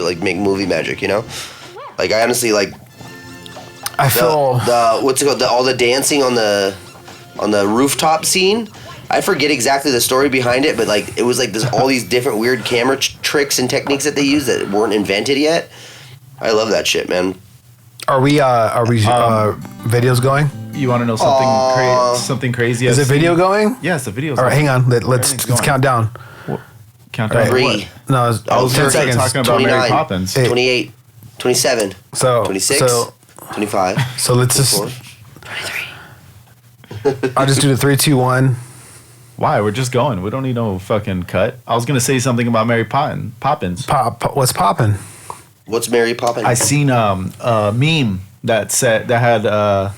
like make movie magic, you know? Like I honestly like I feel what's it called? All the dancing on the rooftop scene. I forget exactly the story behind it, but like it was like there's all these different weird camera tricks and techniques that they use that weren't invented yet. I love that shit, man. Are we videos going? You want to know something something crazy? Is it video going? Yes, the video's all right, going. hang on. Let's count down. Count down. 3. No, I was 10 seconds. talking about 29, Mary Poppins. 28, 27, 26, 25. So let's 24, just. I'll just do the 3, 2, 1. Why? We're just going. We don't need no fucking cut. I was gonna say something about Mary Poppins. What's poppin'? What's Mary Poppins? I seen a meme that had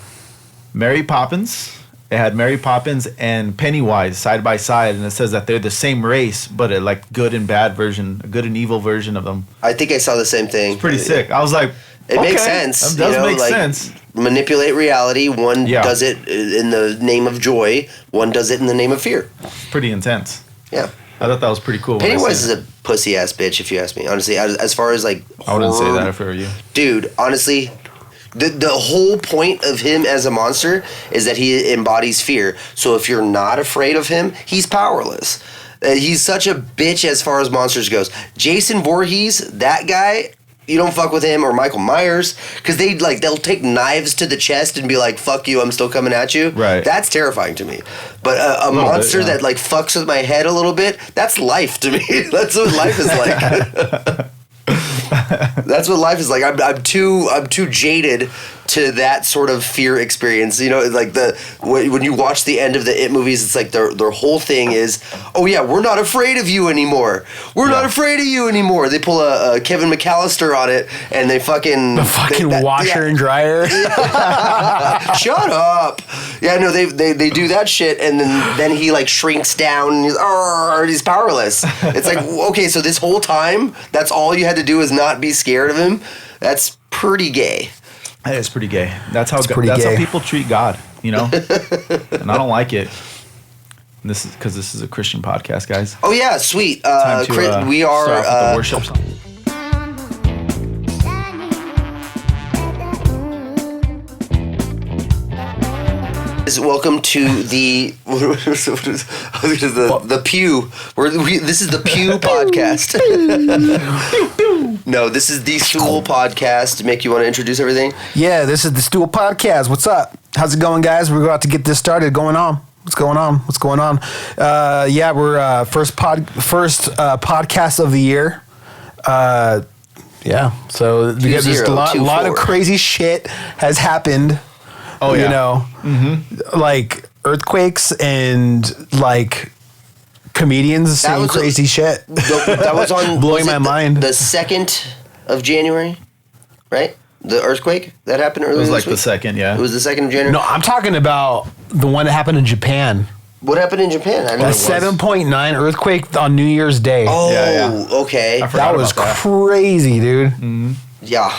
Mary Poppins. It had Mary Poppins and Pennywise side by side, and it says that they're the same race, but a like good and bad version, a good and evil version of them. I think I saw the same thing. It's pretty sick. I was like, it makes sense. That does make like, sense. Manipulate reality. One does it in the name of joy. One does it in the name of fear. Pretty intense. Yeah. I thought that was pretty cool. Pennywise is a pussy ass bitch, if you ask me. Honestly, as far as like I wouldn't say that if I were you, dude. Honestly, the whole point of him as a monster is that he embodies fear. So if you're not afraid of him, he's powerless. He's such a bitch as far as monsters goes. Jason Voorhees, that guy. You don't fuck with him or Michael Myers because they'll take knives to the chest and be like, "Fuck you, I'm still coming at you." Right. That's terrifying to me. But a monster that like fucks with my head a little bit, that's life to me. That's what life is like. That's what life is like. I'm too jaded to that sort of fear experience. You know, like when you watch the end of the It movies, it's like their whole thing is, oh yeah, we're not afraid of you anymore. We're not afraid of you anymore. They pull a Kevin McAllister on it, and they fucking washer and dryer. Shut up. Yeah, no, they do that shit, and then he like shrinks down, and he's powerless. It's like, okay, so this whole time, that's all you had to do is not be scared of him. That's pretty gay. That is pretty gay. That's how people treat God, you know? And I don't like it. And this is because this is a Christian podcast, guys. Oh yeah, sweet. We are start off with the worship song. Welcome to the Pew. This is the Pew Podcast. No, this is the Stool Podcast. Mick, you want to introduce everything? Yeah, this is the Stool Podcast. What's up? How's it going, guys? We're about to get this started. What's going on? Yeah, we're first podcast of the year. Yeah, so because there's a lot of crazy shit has happened. Oh yeah, you know, like earthquakes and like comedians saying crazy shit. That was on blowing my mind. The 2nd of January, right? The earthquake that happened earlier. It was like this week? the 2nd, yeah. It was the 2nd of January. No, I'm talking about the one that happened in Japan. What happened in Japan? I don't know. A 7.9 earthquake on New Year's Day. Oh, yeah. Okay. That was crazy, dude. Mm-hmm. Yeah.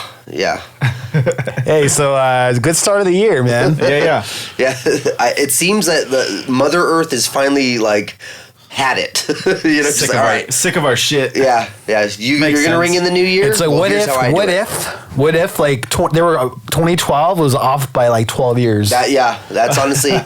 Hey, so good start of the year, man. Yeah. It seems that the Mother Earth is finally like had it. You know, sick of our shit. Yeah. You're gonna ring in the new year. It's like what if like 2012 was off by like 12 years. That's honestly.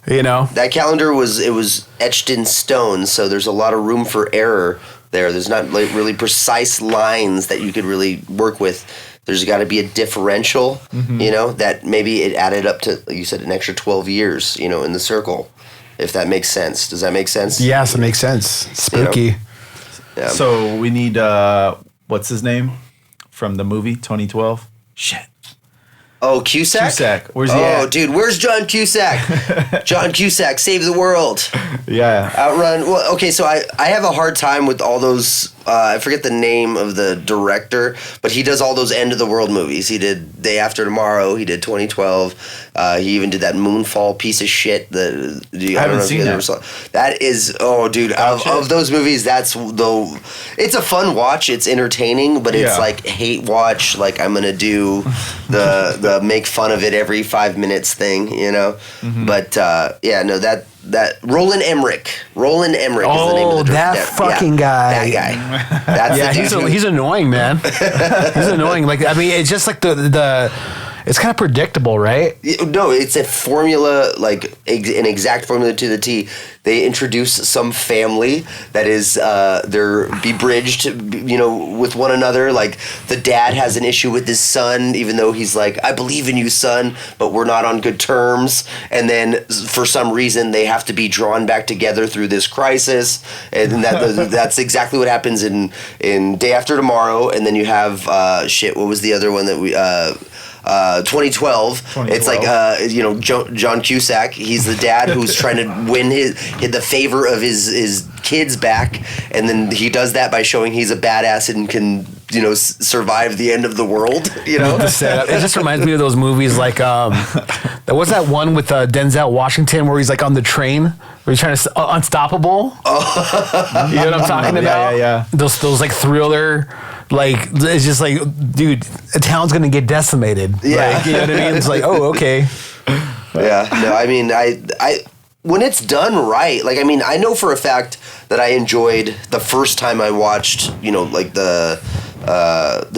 You know, that calendar was etched in stone, so there's a lot of room for error there. There's not like really precise lines that you could really work with. There's got to be a differential, you know, that maybe it added up to, like you said, an extra 12 years, you know, in the circle, if that makes sense. Does that make sense? Yes, it makes sense. Spooky. You know? Yeah. So we need, what's his name from the movie 2012? Shit. Oh, Cusack? Where's he at? Oh, dude, where's John Cusack? John Cusack, save the world. Yeah. Outrun. Well, okay, so I have a hard time with all those, I forget the name of the director, but he does all those end of the world movies. He did Day After Tomorrow, he did 2012, he even did that Moonfall piece of shit. I haven't seen that. That is, oh, dude, of those movies, it's a fun watch, it's entertaining, but it's like hate watch, like I'm going to do the make fun of it every 5 minutes thing, you know? Mm-hmm. But, Roland Emmerich. Roland Emmerich is the name of the that fucking guy. That guy. That's he's annoying, man. He's annoying. Like, I mean, it's just like the it's kind of predictable, right? No, it's a formula, like an exact formula to the T. They introduce some family that is they're bebridged, with one another. Like the dad has an issue with his son, even though he's like, "I believe in you, son," but we're not on good terms. And then for some reason, they have to be drawn back together through this crisis, and that's exactly what happens in Day After Tomorrow. And then you have what was the other one that we 2012. It's like John Cusack. He's the dad who's trying to win the favor of his kids back, and then he does that by showing he's a badass and can survive the end of the world. It just reminds me of those movies like there was that one with Denzel Washington where he's like on the train where he's trying to Unstoppable. Oh. You know what I'm talking about? Yeah. Those like thriller. Like, it's just like, dude, a town's gonna get decimated. Yeah. Like, you know what I mean? It's like, oh, okay. Yeah. No, I mean, I when it's done right, like, I mean, I know for a fact that I enjoyed the first time I watched, like the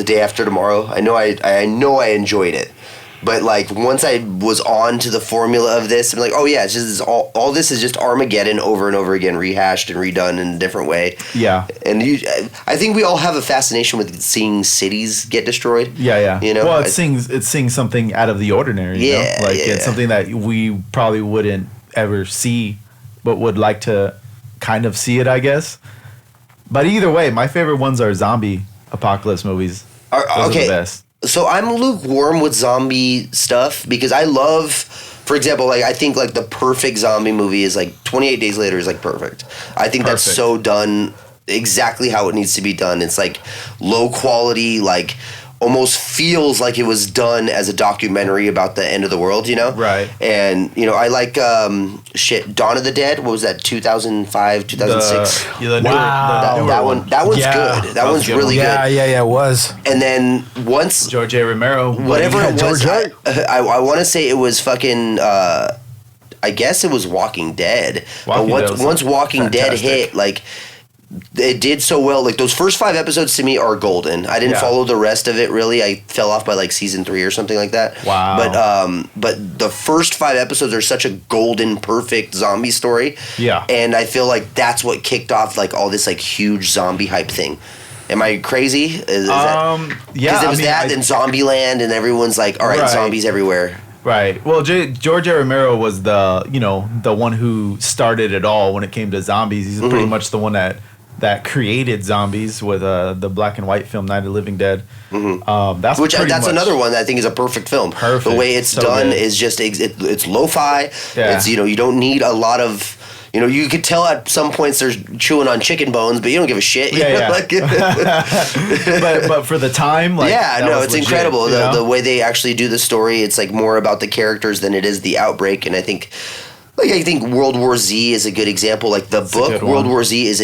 Day After Tomorrow. I know I enjoyed it. But like once I was on to the formula of this, I'm like, oh yeah, it's just all this is just Armageddon over and over again, rehashed and redone in a different way. Yeah. And I think we all have a fascination with seeing cities get destroyed. Yeah. Well, it's seeing something out of the ordinary. It's something that we probably wouldn't ever see, but would like to kind of see it, I guess. But either way, my favorite ones are zombie apocalypse movies. Those are the best. So I'm lukewarm with zombie stuff because I love, for example, like I think like the perfect zombie movie is like 28 Days Later is like perfect. I think that's so done exactly how it needs to be done. It's like low quality, like almost feels like it was done as a documentary about the end of the world, Right. And, I like, Dawn of the Dead. What was that, 2005, 2006? That one's good. That one's really good. Yeah, it was. And then once... George A. Romero. Whatever it was, I want to say it was fucking... I guess it was Walking Dead. Once Walking Dead hit, like... It did so well. Like those first 5 episodes to me are golden. I didn't follow the rest of it really. I fell off by like season 3 or something like that. Wow. But the first 5 episodes are such a golden, perfect zombie story. Yeah. And I feel like that's what kicked off like all this like huge zombie hype thing. Am I crazy? Is that, yeah. Because it was then Zombieland, and everyone's like, all right, zombies everywhere. Right. Well, George A. Romero was the one who started it all when it came to zombies. He's pretty much the one that created zombies with the black and white film Night of the Living Dead. Mm-hmm. That's another one that I think is a perfect film. Perfect. The way it's done is just it's lo-fi. Yeah. It's you don't need a lot of. You could tell at some points they're chewing on chicken bones, but you don't give a shit. But for the time, it's legit, incredible. The way they actually do the story, it's like more about the characters than it is the outbreak. And I think World War Z is a good example. Like the book World War Z is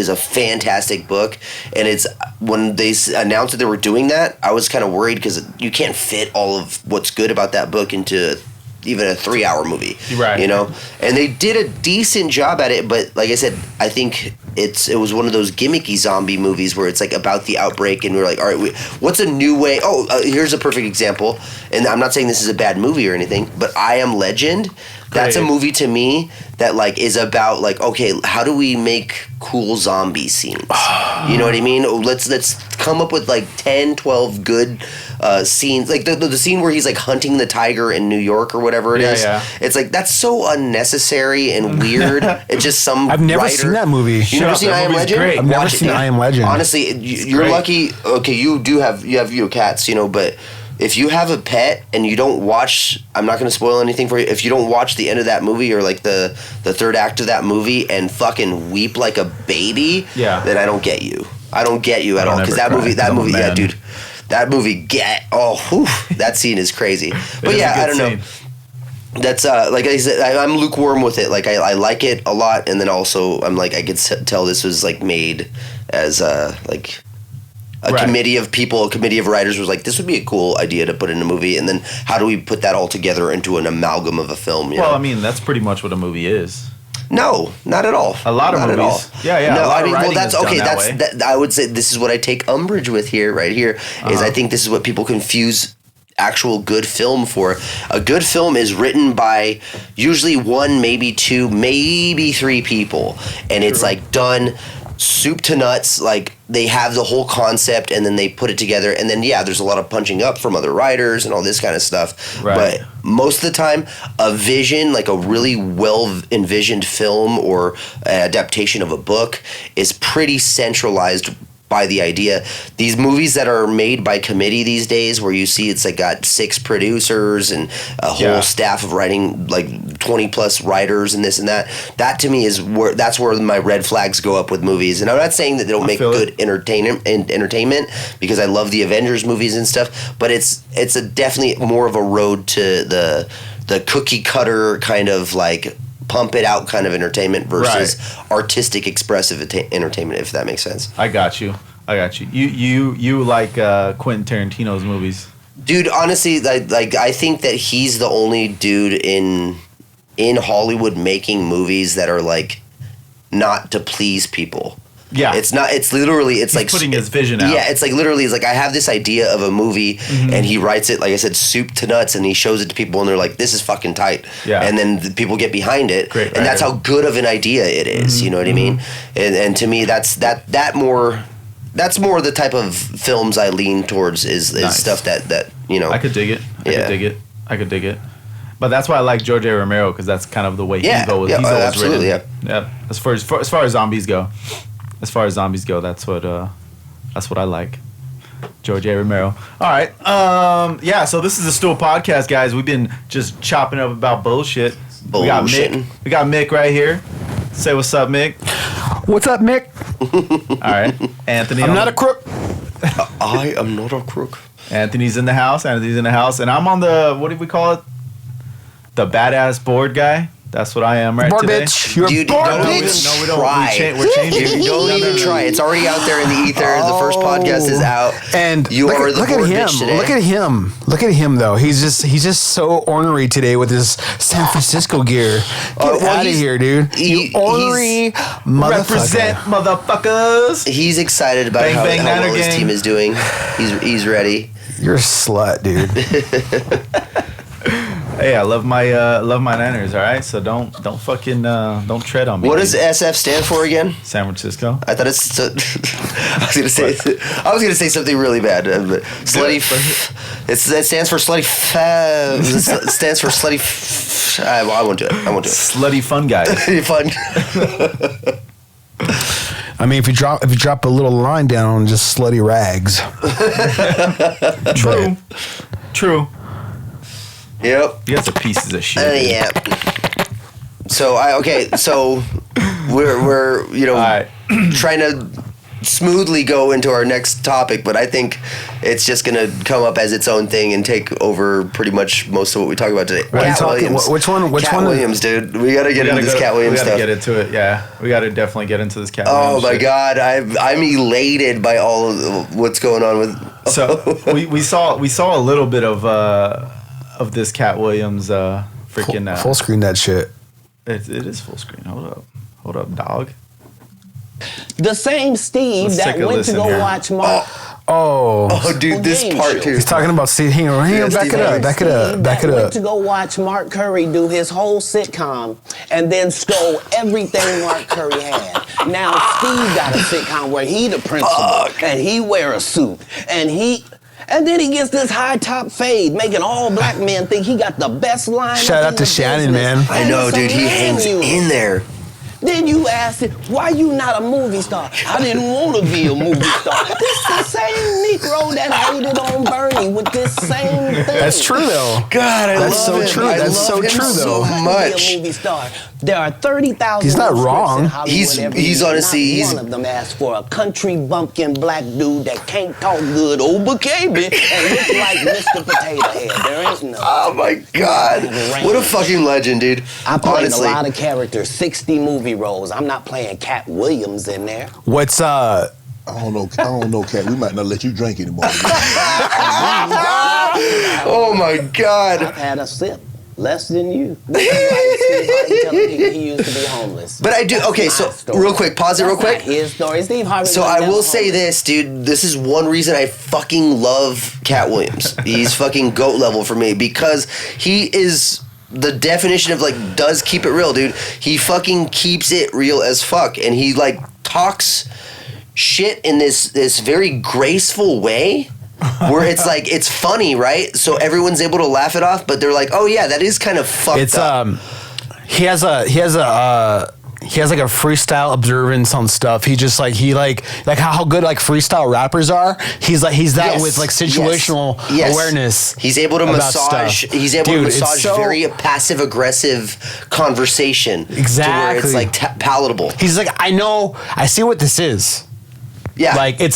a fantastic book, and it's when they announced that they were doing that, I was kind of worried because you can't fit all of what's good about that book into even a 3-hour movie, right? And they did a decent job at it, but like I said, I think it was one of those gimmicky zombie movies where it's like about the outbreak, and we're like, all right, what's a new way? Here's a perfect example, and I'm not saying this is a bad movie or anything, but I Am Legend. That's a movie to me that like is about like, okay, how do we make cool zombie scenes? You know what I mean? Let's come up with like 10, 12 good scenes. Like the scene where he's like hunting the tiger in New York or whatever it is. Yeah. It's like that's so unnecessary and weird. It's just some I've never seen that movie. You never seen I Am Legend? I've never seen I Am Legend. Honestly, you're lucky. Okay, you have cats, but if you have a pet and you don't watch, I'm not going to spoil anything for you. If you don't watch the end of that movie or like the third act of that movie and fucking weep like a baby, then I don't get you. I don't get you at all, because that movie, yeah, dude, that movie that scene is crazy. But yeah, I don't know. That's like I said, I'm lukewarm with it. Like I like it a lot, and then also I'm like I could tell this was like made as like a committee of people, a committee of writers was like, this would be a cool idea to put in a movie, and then how do we put that all together into an amalgam of a film? You know? I mean, that's pretty much what a movie is. No, not at all. A lot of movies. At all. Yeah. No, I mean, well, that's okay. I would say this is what I take umbrage with here, right here, is I think this is what people confuse actual good film for. A good film is written by usually one, maybe two, maybe three people, and it's like done soup to nuts. Like they have the whole concept and then they put it together, and then there's a lot of punching up from other writers and all this kind of stuff. But most of the time, a vision, like a really well envisioned film or an adaptation of a book, is pretty centralized by the idea. These movies that are made by committee these days, where you see it's like got 6 producers and a whole staff of writing, like 20 plus writers and this and that. That to me is that's where my red flags go up with movies. And I'm not saying that they don't make good entertainment because I love the Avengers movies and stuff, but it's a definitely more of a road to the cookie cutter kind of like pump it out kind of entertainment versus artistic expressive entertainment, if that makes sense. I got you. You like Quentin Tarantino's movies. Dude, honestly, like I think that he's the only dude in Hollywood making movies that are like not to please people. Yeah. It's not, it's literally, it's he's like putting his vision out. Yeah, it's like literally, it's like I have this idea of a movie and he writes it, like I said, soup to nuts, and he shows it to people and they're like, this is fucking tight. Yeah. And then the people get behind it. Great, and that's how good of an idea it is. You know what I mean? And to me, that's more the type of films I lean towards is stuff that, you know. I could dig it. I could dig it. But that's why I like George A. Romero, because that's kind of the way he's always absolutely, written. Yeah. As far as zombies go. That's what I like. George A. Romero. All right. So this is the Stool Podcast, guys. We've been just chopping up about bullshit. We got Mick right here. Say what's up, Mick. What's up, Mick? All right. Anthony. I'm not a crook. I am not a crook. Anthony's in the house. And I'm on the, what do we call it? The badass board guy. That's what I am board today. Bitch. You're a board bitch. No, we don't. We're changing. Don't even try. It's already out there in the ether. The first podcast is out. And you are the board bitch today. Look at him though. He's just so ornery today with his San Francisco gear. Get out of here, dude. You ornery motherfucker. Represent motherfuckers. He's excited about how well his team is doing. He's ready. You're a slut, dude. Hey, I love my Niners, all right? So don't tread on me. What does SF stand for again? San Francisco. I thought it's I was gonna say something really bad. But slutty. It stands for slutty. It stands for slutty. I won't do it. Slutty fun guy. Fun. I mean, if you drop a little line down on just slutty rags. True. Yep. You guys are pieces of shit. Yeah. So we're trying to smoothly go into our next topic, but I think it's just gonna come up as its own thing and take over pretty much most of what we talk about today. Katt Williams. Which one? Katt Williams, dude. We gotta get into this Katt Williams stuff. We gotta get into it. Yeah, we gotta definitely get into this Katt Williams. Oh my God, I'm elated by all of what's going on with. So we saw a little bit of this Katt Williams freaking full screen that shit. It is full screen. Hold up, dog. The same Steve that went to go watch Mark. Oh, dude, this part too. He's talking about Steve. Hang on, back it up. Went to go watch Mark Curry do his whole sitcom and then stole everything Mark Curry had. Now Steve got a sitcom where he the principal and he wear a suit and then he gets this high top fade, making all black men think he got the best line. Shout out to Shannon, man. I know, dude. He hangs in there. Then you asked him, why you not a movie star? I didn't want to be a movie star. This the same Negro that hated on Bernie with this same thing. That's true, though. God, That's so true. That's so true, though. So much. Be a movie star. There are 30,000. He's not wrong. He's honestly. Not one of them asked for a country bumpkin black dude that can't talk good over KB and look like Mr. Potato Head. There ain't no. Oh my God! What a fucking legend, dude. I played a lot of characters, 60 movie roles. I'm not playing Katt Williams in there. What's I don't know, Katt. We might not let you drink anymore. Oh my God! I've had a sip. Less than you. He used to be homeless. But I do. Okay, so real quick, pause it real quick. His story. Steve Harvey. So I will say this, dude. This is one reason I fucking love Katt Williams. He's fucking GOAT level for me because he is the definition of like does keep it real, dude. He fucking keeps it real as fuck, and he like talks shit in this very graceful way. Where it's like it's funny, right? So everyone's able to laugh it off, but they're like, "Oh yeah, that is kind of fucked up." He has like a freestyle observance on stuff. He just like how good like freestyle rappers are. He's that with like situational awareness. He's able to massage. Stuff. He's able to massage very passive aggressive conversation. Exactly, to where it's like palatable. He's like, I see what this is. Yeah, like he has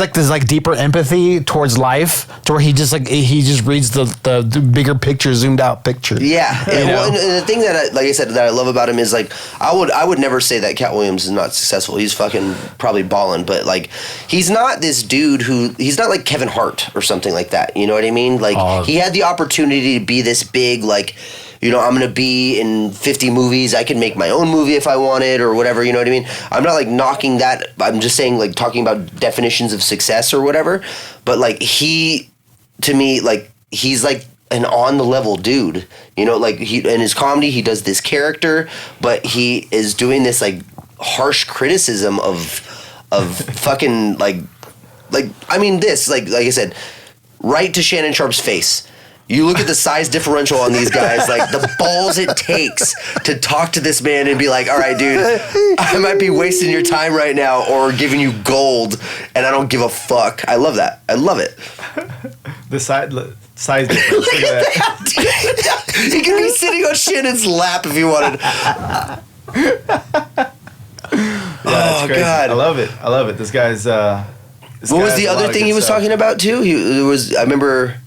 like this like deeper empathy towards life to where he just reads the bigger picture, zoomed out picture. Yeah, and the thing that I love about him is like I would never say that Katt Williams is not successful. He's fucking probably balling, but like he's not this dude he's not like Kevin Hart or something like that. You know what I mean? Like he had the opportunity to be this big like. You know, I'm going to be in 50 movies. I can make my own movie if I wanted or whatever, you know what I mean? I'm not, like, knocking that. I'm just saying, like, talking about definitions of success or whatever. But, like, to me, like, he's, like, an on-the-level dude. You know, like, in his comedy, he does this character, but he is doing this, like, harsh criticism of fucking, like, I mean, this, like I said, right to Shannon Sharp's face. You look at the size differential on these guys, like the balls it takes to talk to this man and be like, all right, dude, I might be wasting your time right now or giving you gold and I don't give a fuck. I love that. I love it. The size difference. Look at that. He could be sitting on Shannon's lap if he wanted. Oh, God. I love it. This guy's... what was the other thing he was talking about, too? I remember...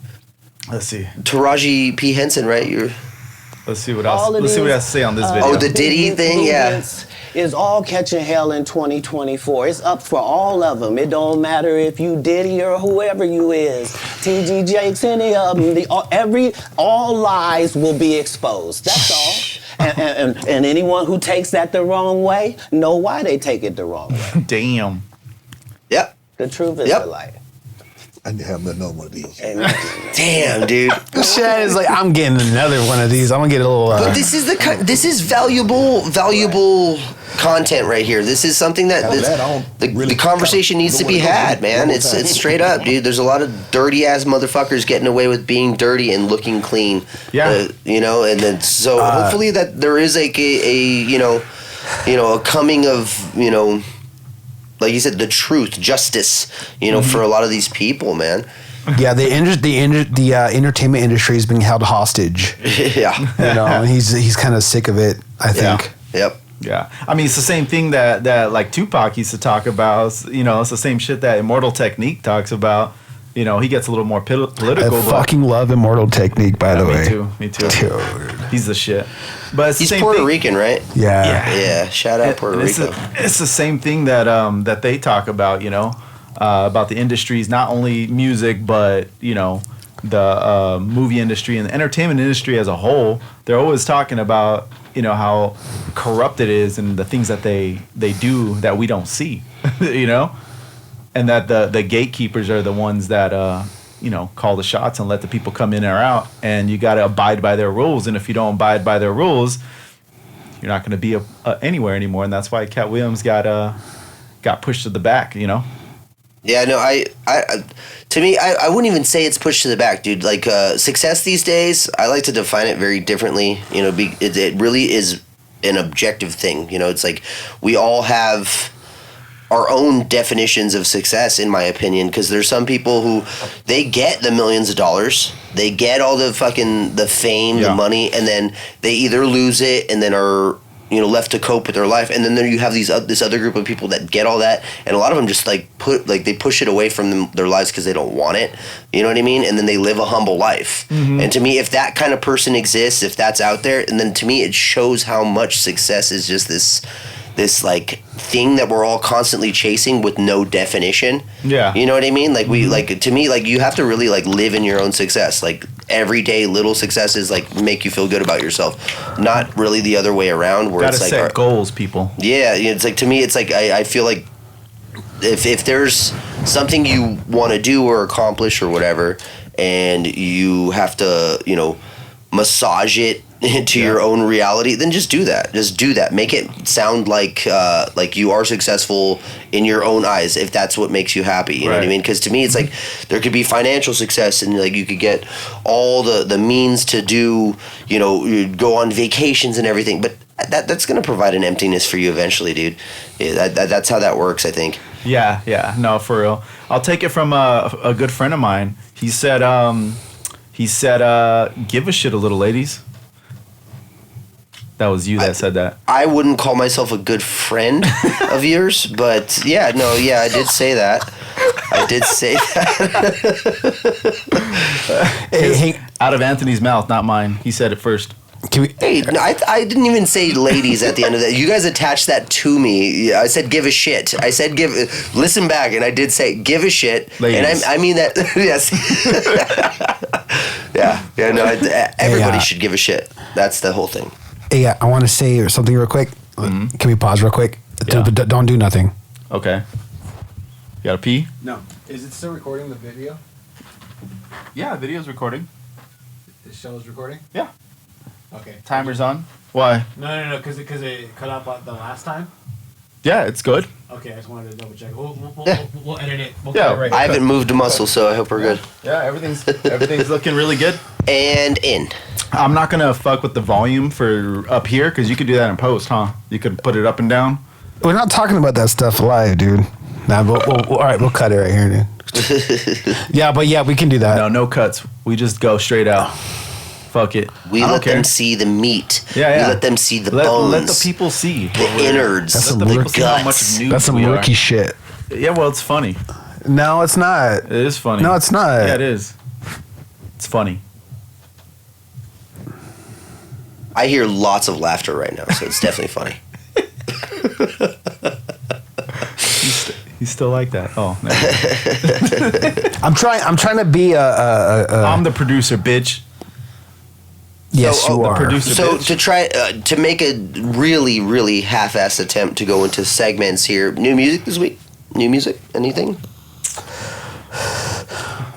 Let's see. Taraji P. Henson, right? Let's see what else. Let's see what I have to say on this video. Oh, the Diddy thing, yeah. Is all catching hell in 2024. It's up for all of them. It don't matter if you Diddy or whoever you is. T.G. Jakes, any of them. All lies will be exposed. That's all. And anyone who takes that the wrong way, know why they take it the wrong way. Damn. Yep. The truth is the light. I need to have another one of these. Damn, dude. Shad is like, I'm getting another one of these. I'm gonna get a little. But this is valuable content right here. This is something that the conversation needs to be had, man. It's straight up, dude. There's a lot of dirty ass motherfuckers getting away with being dirty and looking clean. Yeah. You know, and then so hopefully that there is like a coming of, you know, like you said, the truth, justice, you know, for a lot of these people, man. Yeah, the entertainment industry is being held hostage. Yeah, you know, and he's kind of sick of it, I think. Yep. Yeah, I mean, it's the same thing that like Tupac used to talk about. You know, it's the same shit that Immortal Technique talks about. You know, he gets a little more political. I fucking love Immortal Technique, by the way. Me too. Dude. He's the shit. But it's he's the same Puerto thing. Rican, right? Yeah. Shout out Puerto Rico. It's the same thing that they talk about. You know, about the industries, not only music, but you know, the movie industry and the entertainment industry as a whole. They're always talking about, you know, how corrupt it is and the things that they do that we don't see. You know. And that the gatekeepers are the ones that, you know, call the shots and let the people come in or out. And you got to abide by their rules. And if you don't abide by their rules, you're not going to be anywhere anymore. And that's why Katt Williams got pushed to the back, you know? Yeah, no, to me, I wouldn't even say it's pushed to the back, dude. Like, success these days, I like to define it very differently. You know, it really is an objective thing. You know, it's like we all have our own definitions of success, in my opinion, because there's some people who they get the millions of dollars, they get all the fucking the fame, the money, and then they either lose it and then are, you know, left to cope with their life, and then there you have this other group of people that get all that, and a lot of them just they push it away from their lives because they don't want it, you know what I mean, and then they live a humble life. And to me, if that kind of person exists, if that's out there, and then to me it shows how much success is just this this like thing that we're all constantly chasing with no definition. Yeah. You know what I mean? Like we like, to me, like you have to really like live in your own success. Like everyday little successes like make you feel good about yourself. Not really the other way around where Gotta it's like set goals, people. Yeah, it's like, to me it's like I feel like if there's something you want to do or accomplish or whatever, and you have to, you know, massage it into your own reality, then just do that. Just do that. Make it sound like you are successful in your own eyes, if that's what makes you happy. You know what I mean? Because to me, it's like there could be financial success, and like you could get all the means to do, you know, you go on vacations and everything, but that's gonna provide an emptiness for you eventually, dude. Yeah, that's how that works, I think. Yeah, no, for real. I'll take it from a good friend of mine. He said, give a shit a little, ladies. That was you that said that. I wouldn't call myself a good friend of yours, but yeah, I did say that. I did say that. Hey, out of Anthony's mouth, not mine. He said it first. Hey, I didn't even say ladies at the end of that. You guys attached that to me. I said give a shit. I said listen back, and I did say give a shit. Ladies. And I mean that, yes. Yeah, no, everybody should give a shit. That's the whole thing. Hey, I want to say something real quick. Can we pause real quick? Yeah. Don't do nothing. Okay. You gotta pee? No. Is it still recording the video? Yeah, video's recording. The show is recording? Yeah. Okay. Timer's on. Why? No, because it cut out the last time. Yeah, it's good. Okay, I just wanted to double check. We'll edit it. We'll cut it right. I haven't moved a muscle, so I hope we're good. Yeah, everything's looking really good. And in. I'm not gonna fuck with the volume for up here, because you could do that in post, huh? You could put it up and down. We're not talking about that stuff live, dude. Nah, but all right, we'll cut it right here, dude. Yeah, we can do that. No cuts. We just go straight out. Fuck it. We let them see the meat. Yeah. We let them see the bones. Let the people see. The innards. That's some the guts. That's some rookie shit. Yeah, well, it's funny. No, it's not. It is funny. No, it's not. Yeah, it is. It's funny. I hear lots of laughter right now, so it's definitely funny. He's still like that. Oh, no. I'm trying to be I'm the producer, bitch. Yes, you are. Producer, so bitch. to try to make a really, really half-assed attempt to go into segments here. New music this week? New music? Anything?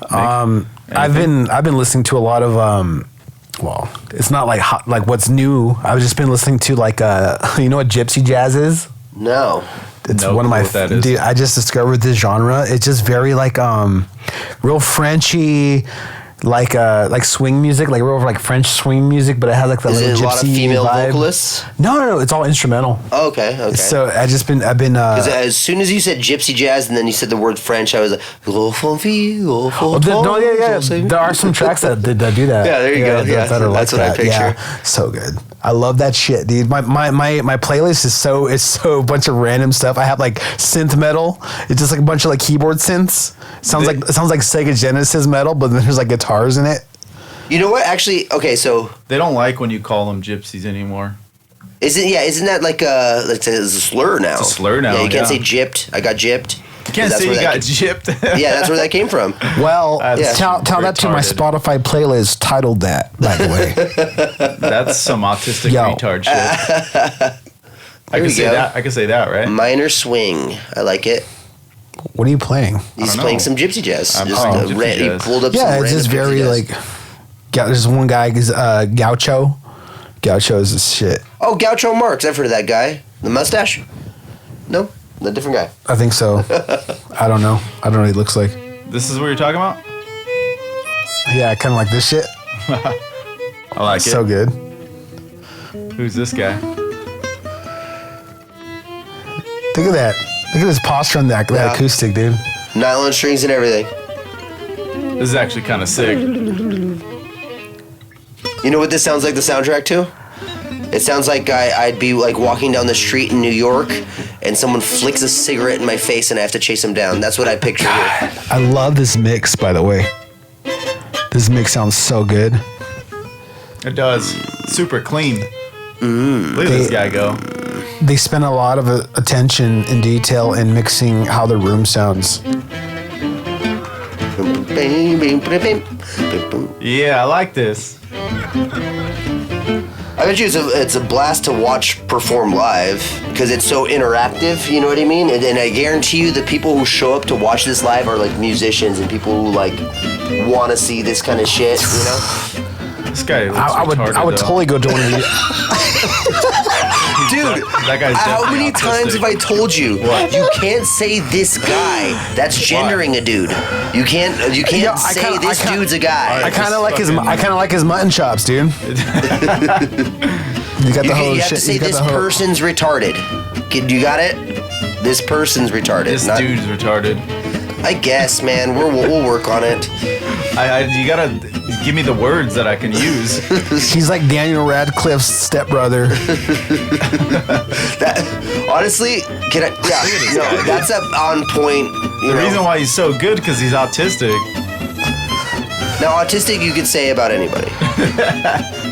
I've been listening to a lot of well, it's not like hot, like what's new. I've just been listening to like you know what gypsy jazz is? No. It's one of my dude. I just discovered this genre. It's just very like real Frenchy, like swing music, like real like French swing music, but it has like the little gypsy vibe. Is it a lot of female vocalists? No, it's all instrumental. Oh, okay. So I've been because as soon as you said gypsy jazz and then you said the word French, I was like, there are some tracks that do that. Yeah, there you go. Yeah, that's what I picture. Yeah, so good. I love that shit, dude. My playlist is so a bunch of random stuff. I have like synth metal. It's just like a bunch of like keyboard synths. It sounds like Sega Genesis metal, but then there's like guitars in it. You know what? Actually, okay, so they don't like when you call them gypsies anymore. Isn't that like it's a slur now? It's a slur now. Yeah, you can't say gypped. I got gypped. You can't say you got gypped. Yeah, that's where that came from. Well, tell that to my Spotify playlist titled that, by the way. That's some autistic retard shit. I can say that, right? Minor swing. I like it. What are you playing? He's playing some gypsy jazz. I'm playing gypsy jazz. He pulled up some it's just very like. There's one guy, Gaucho. Gaucho is this shit. Oh, Gaucho Marx. I've heard of that guy. The mustache? No, a different guy. I think so. I don't know. I don't know what he looks like. This is what you're talking about? Yeah, kind of like this shit. I like it. So good. Who's this guy? Look at that. Look at his posture on that acoustic, dude. Nylon strings and everything. This is actually kind of sick. You know what this sounds like the soundtrack to? It sounds like I'd be like walking down the street in New York and someone flicks a cigarette in my face and I have to chase them down. That's what I picture here. I love this mix, by the way. This mix sounds so good. It does. Super clean. Look at this guy go. they spend a lot of attention and detail in mixing how the room sounds. Yeah, I like this. I bet you it's a blast to watch perform live because it's so interactive, you know what I mean? And I guarantee you the people who show up to watch this live are like musicians and people who like want to see this kind of shit, you know? This guy looks I would totally go to one of these. Dude, that guy's how many times have I told you? What? You can't say this guy. That's gendering a dude. You can't say this dude's a guy. I kind of like his mutton chops, dude. You got the whole you have shit. to say this person's retarded. You got it? This person's retarded. This dude's retarded. I guess, man. We'll work on it. You gotta give me the words that I can use. He's like Daniel Radcliffe's stepbrother. Honestly, that's on point. The reason why he's so good because he's autistic. Now, autistic you could say about anybody.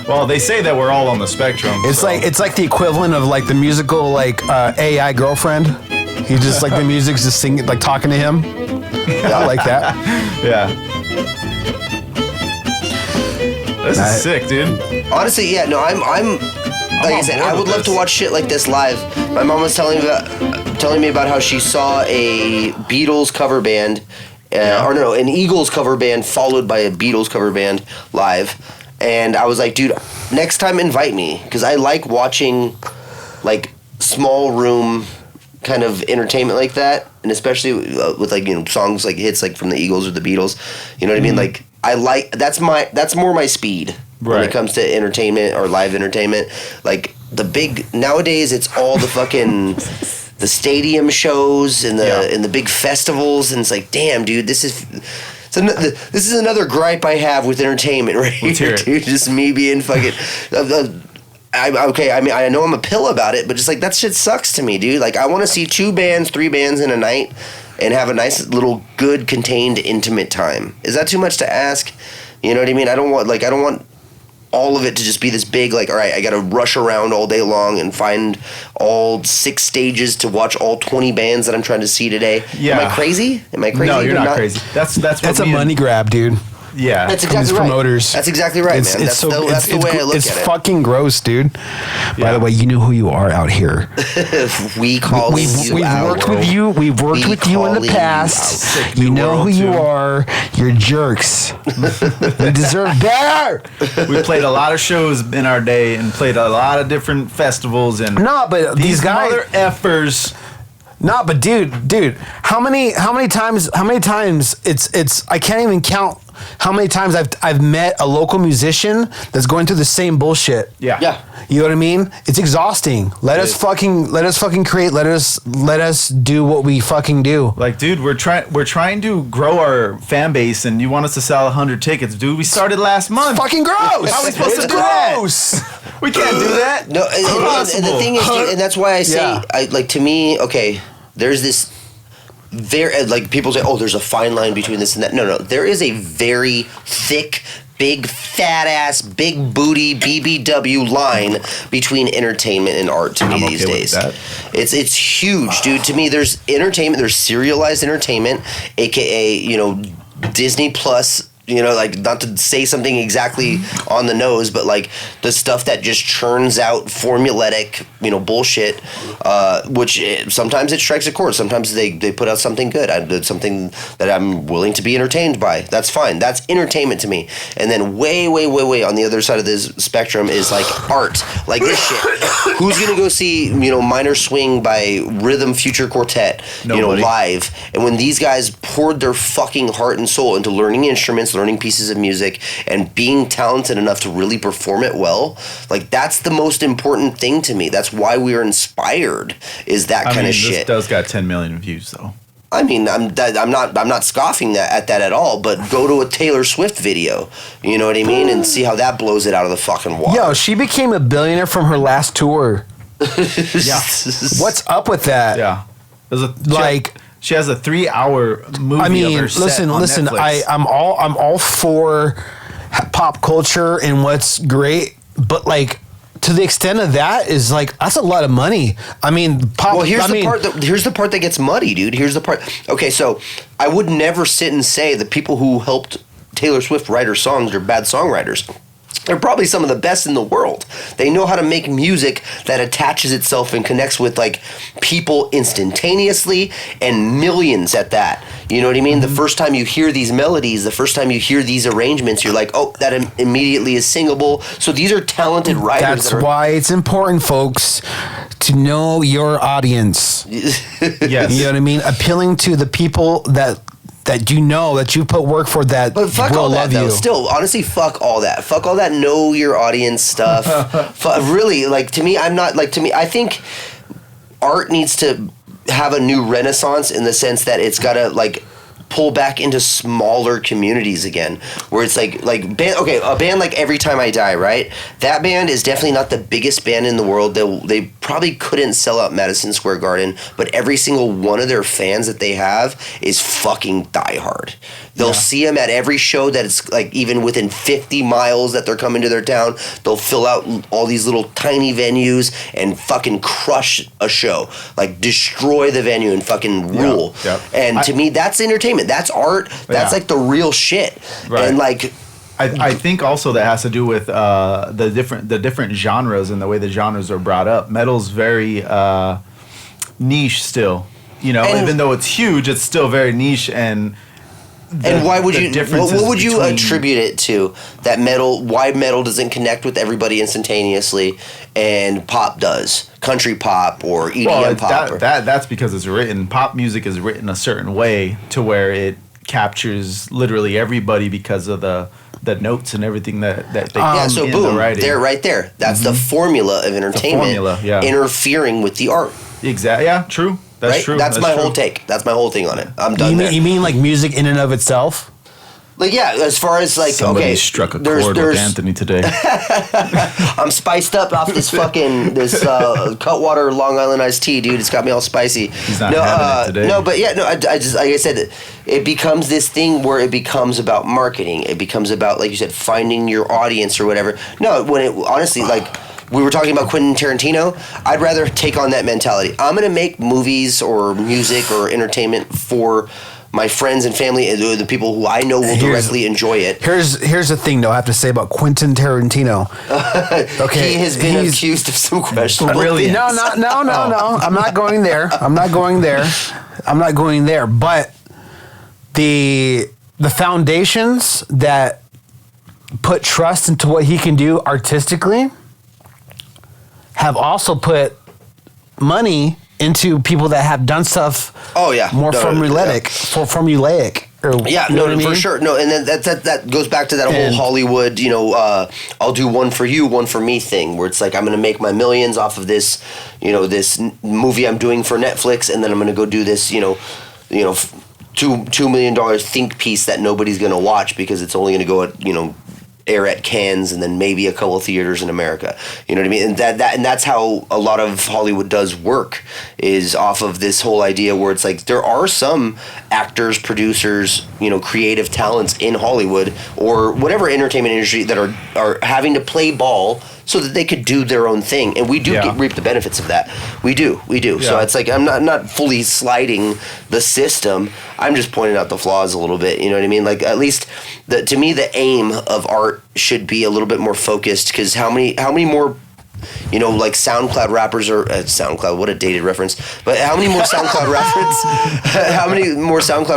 Well, they say that we're all on the spectrum. It's like the equivalent of like the musical like AI Girlfriend. He just like the music's just singing like talking to him. I like that. Yeah. This is sick, dude. Honestly, yeah, no, I'm like I said, I would love to watch shit like this live. My mom was telling me about how she saw a Beatles cover band, an Eagles cover band followed by a Beatles cover band live, and I was like, dude, next time invite me because I like watching like small room kind of entertainment like that, and especially with like songs like hits like from the Eagles or the Beatles, you know what I mean? Like I like that's more my speed when it comes to entertainment or live entertainment. Like the big nowadays, it's all the fucking the stadium shows and the big festivals, and it's like, damn, dude, this is another gripe I have with entertainment right here, dude. Just me being fucking. Okay, I mean, I know I'm a pill about it, but just like that shit sucks to me, dude. Like, I want to see 2 bands, 3 bands in a night and have a nice little good contained intimate time. Is that too much to ask? You know what I mean? I don't want all of it to just be this big, like, all right, I got to rush around all day long and find all 6 stages to watch all 20 bands that I'm trying to see today. Yeah. Am I crazy? No, you're not crazy. That's a money grab, dude. Yeah, that's exactly right. Promoters. That's exactly right, man. That's the way I look at it. It's fucking gross, dude. By the way, you know who you are out here. We've worked with you. We've worked with you in the past. You know who you are. You're jerks. You deserve better. We played a lot of shows in our day and played a lot of different festivals and but these guys mother effers. No, but dude, how many times it's I can't even count how many times I've met a local musician that's going through the same bullshit. Yeah. You know what I mean? It's exhausting. Let us fucking create. Let us do what we fucking do. Like, dude, we're trying to grow our fan base, and you want us to sell 100 tickets, dude? We started last month. It's fucking gross. How are we supposed to do that? We can't do that. No, and the thing is, and that's why I say, to me, okay, there's this. Like people say, oh, there's a fine line between this and that. No, there is a very thick, big, fat ass, big booty BBW line between entertainment and art to me these days. It's huge, dude. To me, there's entertainment, there's serialized entertainment, aka Disney Plus. Like, not to say something exactly on the nose, but like the stuff that just churns out formulaic, bullshit, which sometimes it strikes a chord. Sometimes they put out something good. Something that I'm willing to be entertained by. That's fine. That's entertainment to me. And then way on the other side of this spectrum is like art, like this shit. Who's gonna go see Minor Swing by Rhythm Future Quartet, live? And when these guys poured their fucking heart and soul into learning instruments, learning pieces of music, and being talented enough to really perform it well, like that's the most important thing to me. That's why we are inspired. Is that kind of shit? This does got 10 million views though. I mean, I'm not scoffing at that at all. But go to a Taylor Swift video, you know what I mean, and see how that blows it out of the fucking water. Yo, she became a billionaire from her last tour. Yeah, what's up with that? Yeah, She has a 3-hour movie. I mean, of her set on listen. Netflix. I'm all for pop culture and what's great, but like to the extent of that is like, that's a lot of money. I mean, here's the part that gets muddy, dude. Here's the part. Okay, so I would never sit and say the people who helped Taylor Swift write her songs are bad songwriters. They're probably some of the best in the world. They know how to make music that attaches itself and connects with like people instantaneously and millions at that. You know what I mean? The first time you hear these melodies, the first time you hear these arrangements, you're like, oh, that immediately is singable. So these are talented writers. That's why it's important, folks, to know your audience. Yes. You know what I mean? Appealing to the people that you know, that you put work for, that but fuck will all that, love though. you. Still, honestly, fuck all that. Fuck all that know your audience stuff. Really, like, to me, I think art needs to have a new renaissance in the sense that it's got to, like, pull back into smaller communities again, where it's like a band like Every Time I Die, right? That band is definitely not the biggest band in the world. They probably couldn't sell out Madison Square Garden, but every single one of their fans that they have is fucking diehard. They'll see them at every show that it's like even within 50 miles that they're coming to their town. They'll fill out all these little tiny venues and fucking crush a show, like destroy the venue and fucking rule. Yep. And to me, that's entertainment. That's art. That's like the real shit. Right. And like, I think also that has to do with the different genres and the way the genres are brought up. Metal's very niche still. You know, even though it's huge, it's still very niche. And why would you? What would you attribute it to? That metal? Why metal doesn't connect with everybody instantaneously, and pop does? Country pop or EDM pop? That's because it's written. Pop music is written a certain way to where it captures literally everybody because of the notes and everything that they so boom, they're right there. That's the formula of entertainment. Interfering with the art. Exactly. Yeah. True. That's true. That's my whole take. That's my whole thing on it. I'm done. You mean like music in and of itself? Like, yeah, as far as like, somebody struck a chord with Anthony today. I'm spiced up off this Cutwater Long Island iced tea, dude. It's got me all spicy. He's not having it today. No, but yeah, no. I just, like I said, it becomes this thing where it becomes about marketing. It becomes about, like you said, finding your audience or whatever. No, when it honestly, like, we were talking about Quentin Tarantino, I'd rather take on that mentality. I'm going to make movies or music or entertainment for my friends and family and the people who I know will directly enjoy it. Here's the thing, though, I have to say about Quentin Tarantino. Okay, he has been accused of some questionable things. No. I'm not going there. But the foundations that put trust into what he can do artistically have also put money into people that have done stuff. More formulaic. For sure. No, and then that goes back to that whole Hollywood, I'll do one for you, one for me thing, where it's like I'm going to make my millions off of this, this movie I'm doing for Netflix, and then I'm going to go do this, $2 million think piece that nobody's going to watch because it's only going to go at, air at Cannes and then maybe a couple of theaters in America. You know what I mean? And that's how a lot of Hollywood does work, is off of this whole idea where it's like there are some actors, producers, creative talents in Hollywood or whatever entertainment industry that are having to play ball so that they could do their own thing, and we do reap the benefits of that. We do. Yeah. So it's like I'm not fully sliding the system. I'm just pointing out the flaws a little bit. You know what I mean? Like, at least to me, the aim of art should be a little bit more focused. Because how many more, like SoundCloud rappers are SoundCloud? What a dated reference. But how many more SoundCloud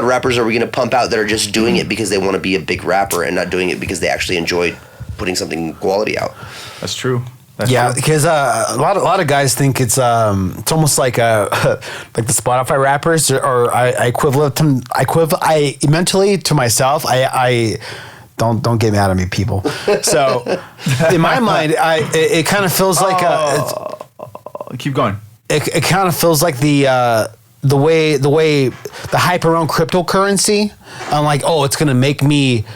rappers are we going to pump out that are just doing it because they want to be a big rapper and not doing it because they actually enjoy putting something quality out? That's true. Because a lot of guys think it's almost like like the Spotify rappers, or I mentally to myself I don't get mad at me, people. So in my mind, it kind of feels like keep going. It kind of feels like the way the hype around cryptocurrency. I'm like, it's gonna make me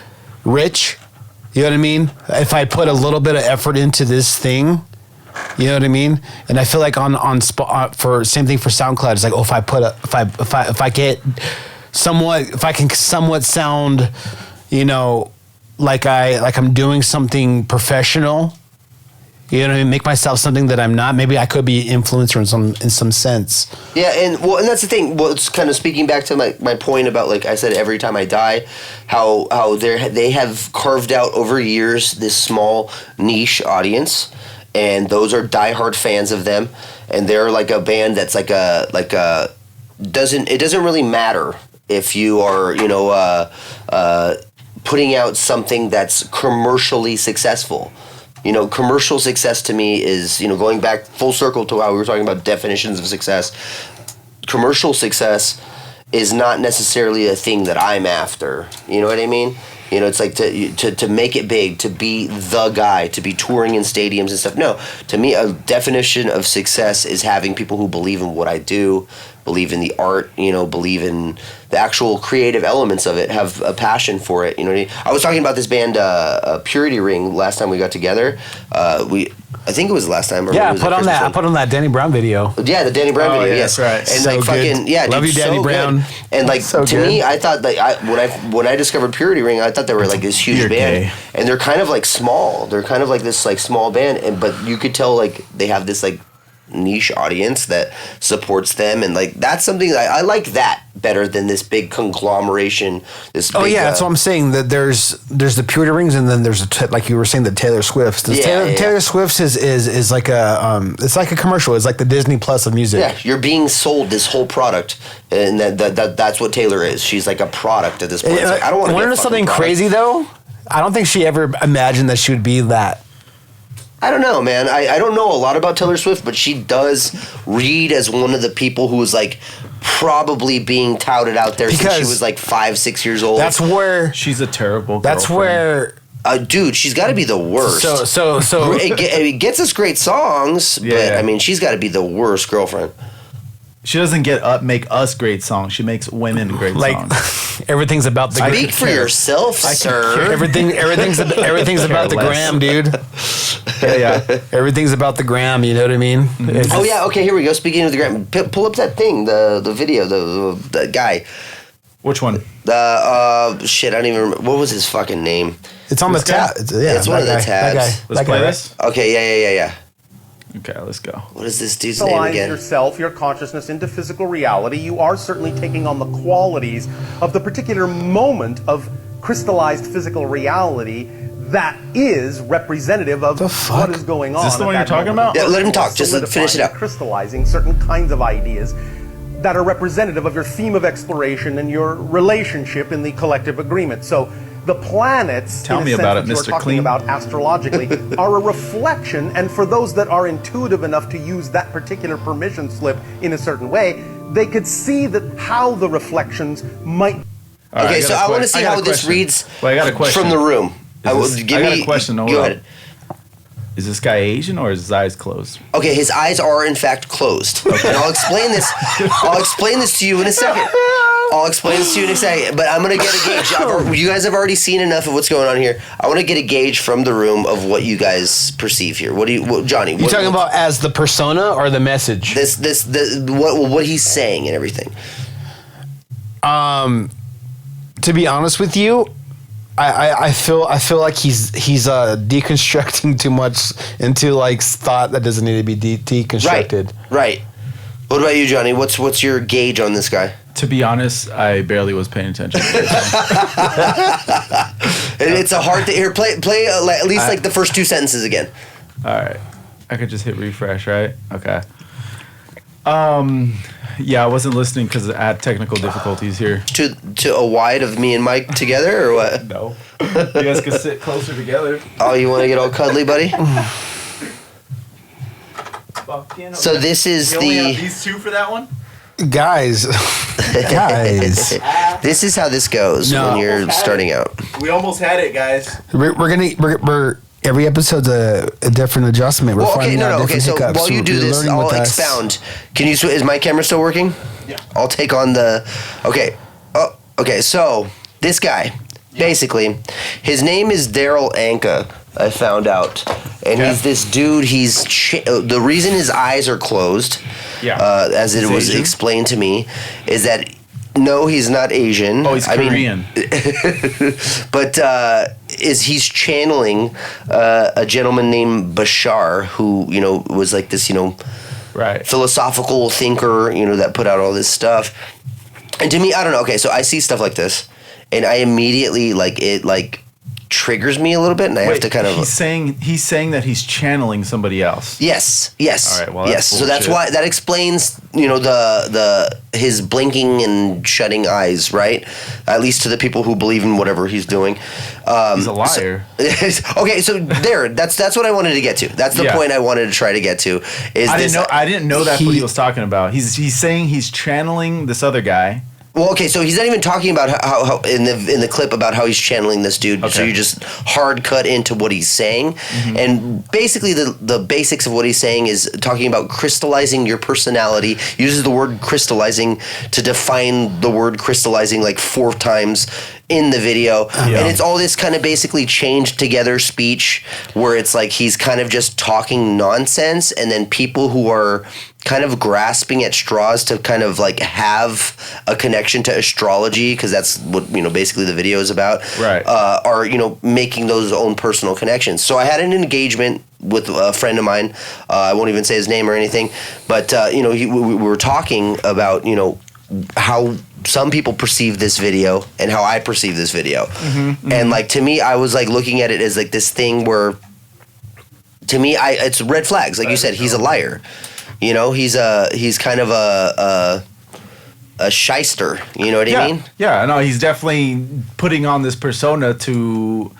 rich. You know what I mean? If I put a little bit of effort into this thing, you know what I mean? And I feel like for same thing for SoundCloud. It's like, if I can somewhat sound, like I'm doing something professional, You know what I mean? Make myself something that I'm not. Maybe I could be influencer in some sense. Yeah, and that's the thing. Well, it's kind of speaking back to my point about, like I said, every time I die, how they have carved out over years this small niche audience, and those are diehard fans of them, and they're like a band that's it doesn't really matter if you are putting out something that's commercially successful. Commercial success to me is, going back full circle to how we were talking about definitions of success. Commercial success is not necessarily a thing that I'm after. You know what I mean? It's like to make it big, to be the guy, to be touring in stadiums and stuff. No, to me, a definition of success is having people who believe in what I do, believe in the art, believe in the actual creative elements of it, have a passion for it. You know what I mean? I was talking about this band, Purity Ring, last time we got together. I think it was the last time. Or I put on that Danny Brown video. Yeah, the Danny Brown video. Yes, right. And so like fucking good. Love you, Danny Brown. Good. And like so to me, I thought when I discovered Purity Ring, I thought they were like this huge band, and they're kind of like small. They're kind of like this like small band, but you could tell like they have this like niche audience that supports them, and like that's something that I like that better than this big conglomeration. That's what I'm saying. That there's the Purity Rings, and then there's like you were saying, the Taylor Swift's. Taylor Swift's is like a it's like a commercial. It's like the Disney Plus of music. Yeah, you're being sold this whole product, and that's what Taylor is. She's like a product at this point. Like, I don't want to know something crazy though. I don't think she ever imagined that she would be that. I don't know, man. I don't know a lot about Taylor Swift, but she does read as one of the people who was like probably being touted out there since she was like 5-6 years old. That's where she's a terrible girlfriend. That's where dude, she's got to be the worst. So it gets us great songs, but I mean, she's got to be the worst girlfriend. She doesn't make us great songs. She makes women great songs. Everything's about the. Speak for yourself, sir. Everything's about the gram, dude. Yeah. Everything's about the gram. You know what I mean? Mm-hmm. Oh yeah. Okay. Here we go. Speaking of the gram, pull up that thing, the video, the guy. Which one? Shit. I don't even remember. What was his fucking name? It's on the tab. It's one of the tabs. Let's play this. Okay. Yeah. Okay, let's go. What is this dude's name again? Yourself, your consciousness into physical reality. You are certainly taking on the qualities of the particular moment of crystallized physical reality that is representative of what is going on. Is this the one you're talking about? Yeah, let him talk. Just finish it up. Crystallizing certain kinds of ideas that are representative of your theme of exploration and your relationship in the collective agreement. So the planets, tell me about it, Mr. Talking Clean. about astrologically, are a reflection, and for those that are intuitive enough to use that particular permission slip in a certain way, they could see that how the reflections might. Okay, so I want to see how this reads from the room. I got a question. Go ahead. Is this guy Asian or is his eyes closed? Okay, his eyes are in fact closed. Okay. And I'll explain this to you in a second. But I'm going to get a gauge. You guys have already seen enough of what's going on here. I want to get a gauge from the room of what you guys perceive here. Johnny? You're talking about as the persona or the message? What he's saying and everything. To be honest with you, I feel like he's deconstructing too much into like thought that doesn't need to be deconstructed. Right. What about you, Johnny? What's your gauge on this guy? To be honest, I barely was paying attention. It's a hard thing. Here, play at least like the first two sentences again. All right. I could just hit refresh, right? Okay. Yeah, I wasn't listening because I had technical difficulties here. To a wide of me and Mike together, or what? No. You guys can sit closer together. Oh, you want to get all cuddly, buddy? So this is only have these two for that one? Guys. This is how this goes when you're starting out. We almost had it, guys. We're every episode's a different adjustment. We're finding out different hiccups. So while you do this, I'll expound. Can you? Is my camera still working? Yeah. I'll take on the. Okay. Oh, okay. So this guy, basically, his name is Daryl Anka. I found out, and he's this dude. The reason his eyes are closed, as it was explained to me, is that No, he's not Asian. Oh, he's Korean. But he's channeling a gentleman named Bashar, who was like this right, philosophical thinker, that put out all this stuff. And to me, I don't know. Okay, so I see stuff like this, and I immediately it triggers me a little bit, and I have to kind of. He's saying that he's channeling somebody else. Yes. All right. Well, yes. So that's why that explains his blinking and shutting eyes, right? At least to the people who believe in whatever he's doing. He's a liar. Okay, so that's what I wanted to get to. That's the point I wanted to try to get to. I didn't know that's what he was talking about. He's saying he's channeling this other guy. Well, okay, so he's not even talking about how in the clip about how he's channeling this dude. Okay. So you just hard cut into what he's saying, and basically the basics of what he's saying is talking about crystallizing your personality. He uses the word crystallizing to define the word crystallizing like 4 times in the video, and it's all this kind of basically chained together speech where it's like he's kind of just talking nonsense, and then people who are kind of grasping at straws to kind of like have a connection to astrology, because that's what basically the video is about, right? Are making those own personal connections. So I had an engagement with a friend of mine. I won't even say his name or anything, but we were talking about how some people perceive this video and how I perceive this video, and like to me, I was like looking at it as like this thing where, to me, it's red flags. Like you said, he's a liar. He's kind of a shyster. You know what I mean? Yeah, no, he's definitely putting on this persona to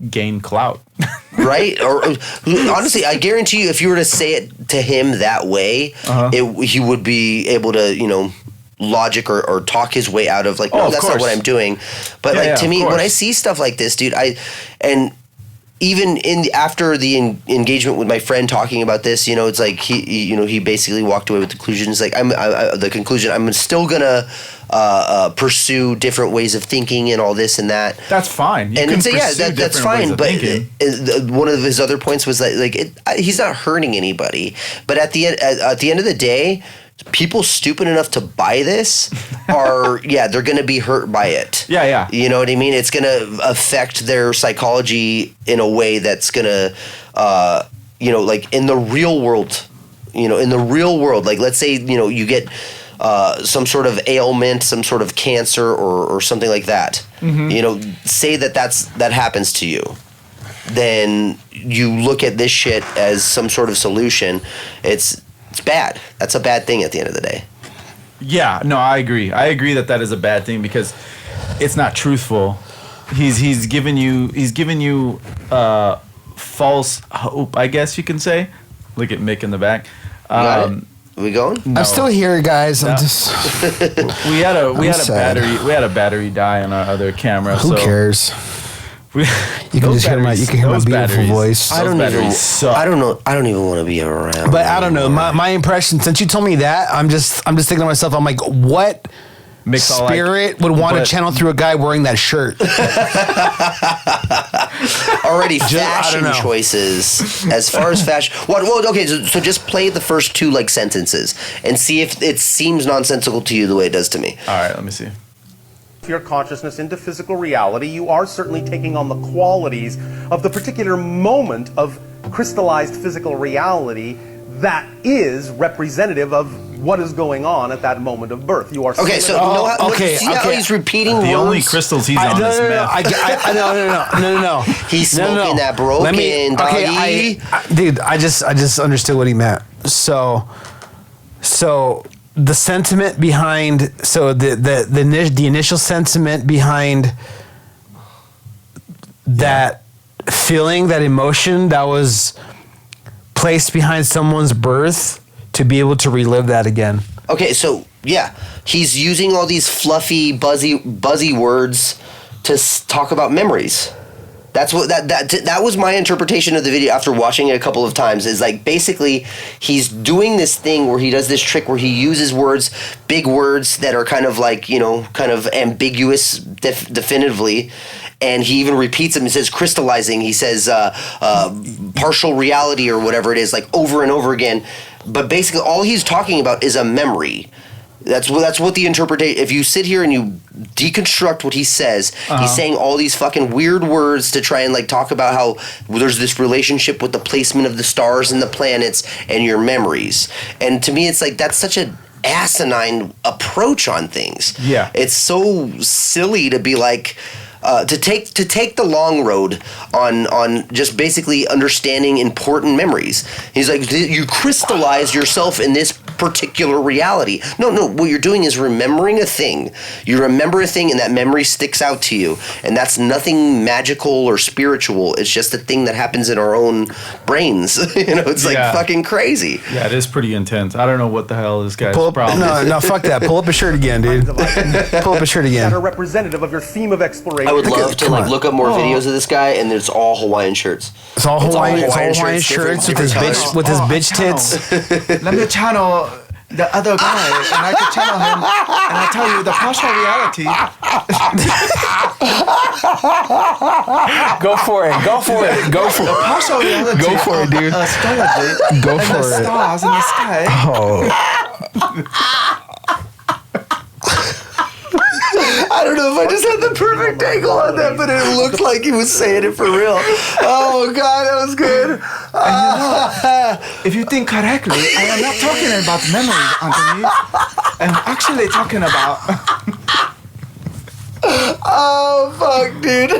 gain clout. Right? Or honestly, I guarantee you, if you were to say it to him that way, he would be able to, logic or talk his way out of like, no, that's not what I'm doing. But to me, when I see stuff like this, dude, even after the engagement with my friend talking about this, it's like he basically walked away with the conclusion. It's like I'm still gonna pursue different ways of thinking and all this and that. That's fine. That's fine. But one of his other points was that he's not hurting anybody. But at the end of the day, people stupid enough to buy this are they're going to be hurt by it. Yeah. You know what I mean? It's going to affect their psychology in a way that's going to like in the real world, like let's say you get some sort of ailment, some sort of cancer or something like that. Say that happens to you. Then you look at this shit as some sort of solution. It's bad. That's a bad thing at the end of the day. Yeah, no, I agree. I agree that is a bad thing because it's not truthful. He's given you false hope, I guess you can say. Look at Mick in the back. Got it? Are we going? No. I'm still here, guys. I'm just. we had a battery die on our other camera. Who cares? You can just hear my beautiful voice. I don't know. I don't even want to be around. But I don't know. My impression, since you told me that, I'm just thinking to myself, I'm like, what spirit would want to channel through a guy wearing that shirt? Already fashion choices. As far as fashion, okay. So just play the first 2 sentences and see if it seems nonsensical to you the way it does to me. All right, let me see. Your consciousness into physical reality, you are certainly taking on the qualities of the particular moment of crystallized physical reality that is representative of what is going on at that moment of birth. You are okay. So how he's repeating the words? Only crystals he's on is meth. No. He's smoking that broken doggy. Dude, I just understood what he meant. So the sentiment behind, the initial sentiment behind that feeling, that emotion that was placed behind someone's birth, to be able to relive that again. Okay, so he's using all these fluffy, buzzy words to talk about memories. That's what that was my interpretation of the video after watching it a couple of times. Is like basically he's doing this thing where he does this trick where he uses words, big words that are kind of like kind of ambiguous definitively, and he even repeats them. He says crystallizing. He says partial reality or whatever it is, like over and over again. But basically, all he's talking about is a memory. That's what the interpretation. If you sit here and you deconstruct what he says, he's saying all these fucking weird words to try and like talk about how there's this relationship with the placement of the stars and the planets and your memories. And to me, it's like that's such a asinine approach on things. Yeah, it's so silly to be like. To take the long road on just basically understanding important memories. He's like, you crystallize yourself in this particular reality. No, what you're doing is remembering a thing. You remember a thing and that memory sticks out to you. And that's nothing magical or spiritual. It's just a thing that happens in our own brains. It's like fucking crazy. Yeah, it is pretty intense. I don't know what the hell this guy's problem is. No, fuck that. Pull up a shirt again, dude. Pull up a shirt again. That are representative of your theme of exploration. I would love to look up more videos of this guy, and it's all Hawaiian shirts. It's all Hawaiian shirts with his bitch tits. Let me channel the other guy, and I can channel him, and I tell you the partial reality. Go for it. The partial reality. Go for it, dude. Astrology. Go and for the it. stars in the sky. Oh. I don't know if I just had the perfect angle on that, but it looked like he was saying it for real. Oh, God, that was good. If you think correctly, I am not talking about memories, Anthony. I'm actually talking about... Oh, fuck, dude.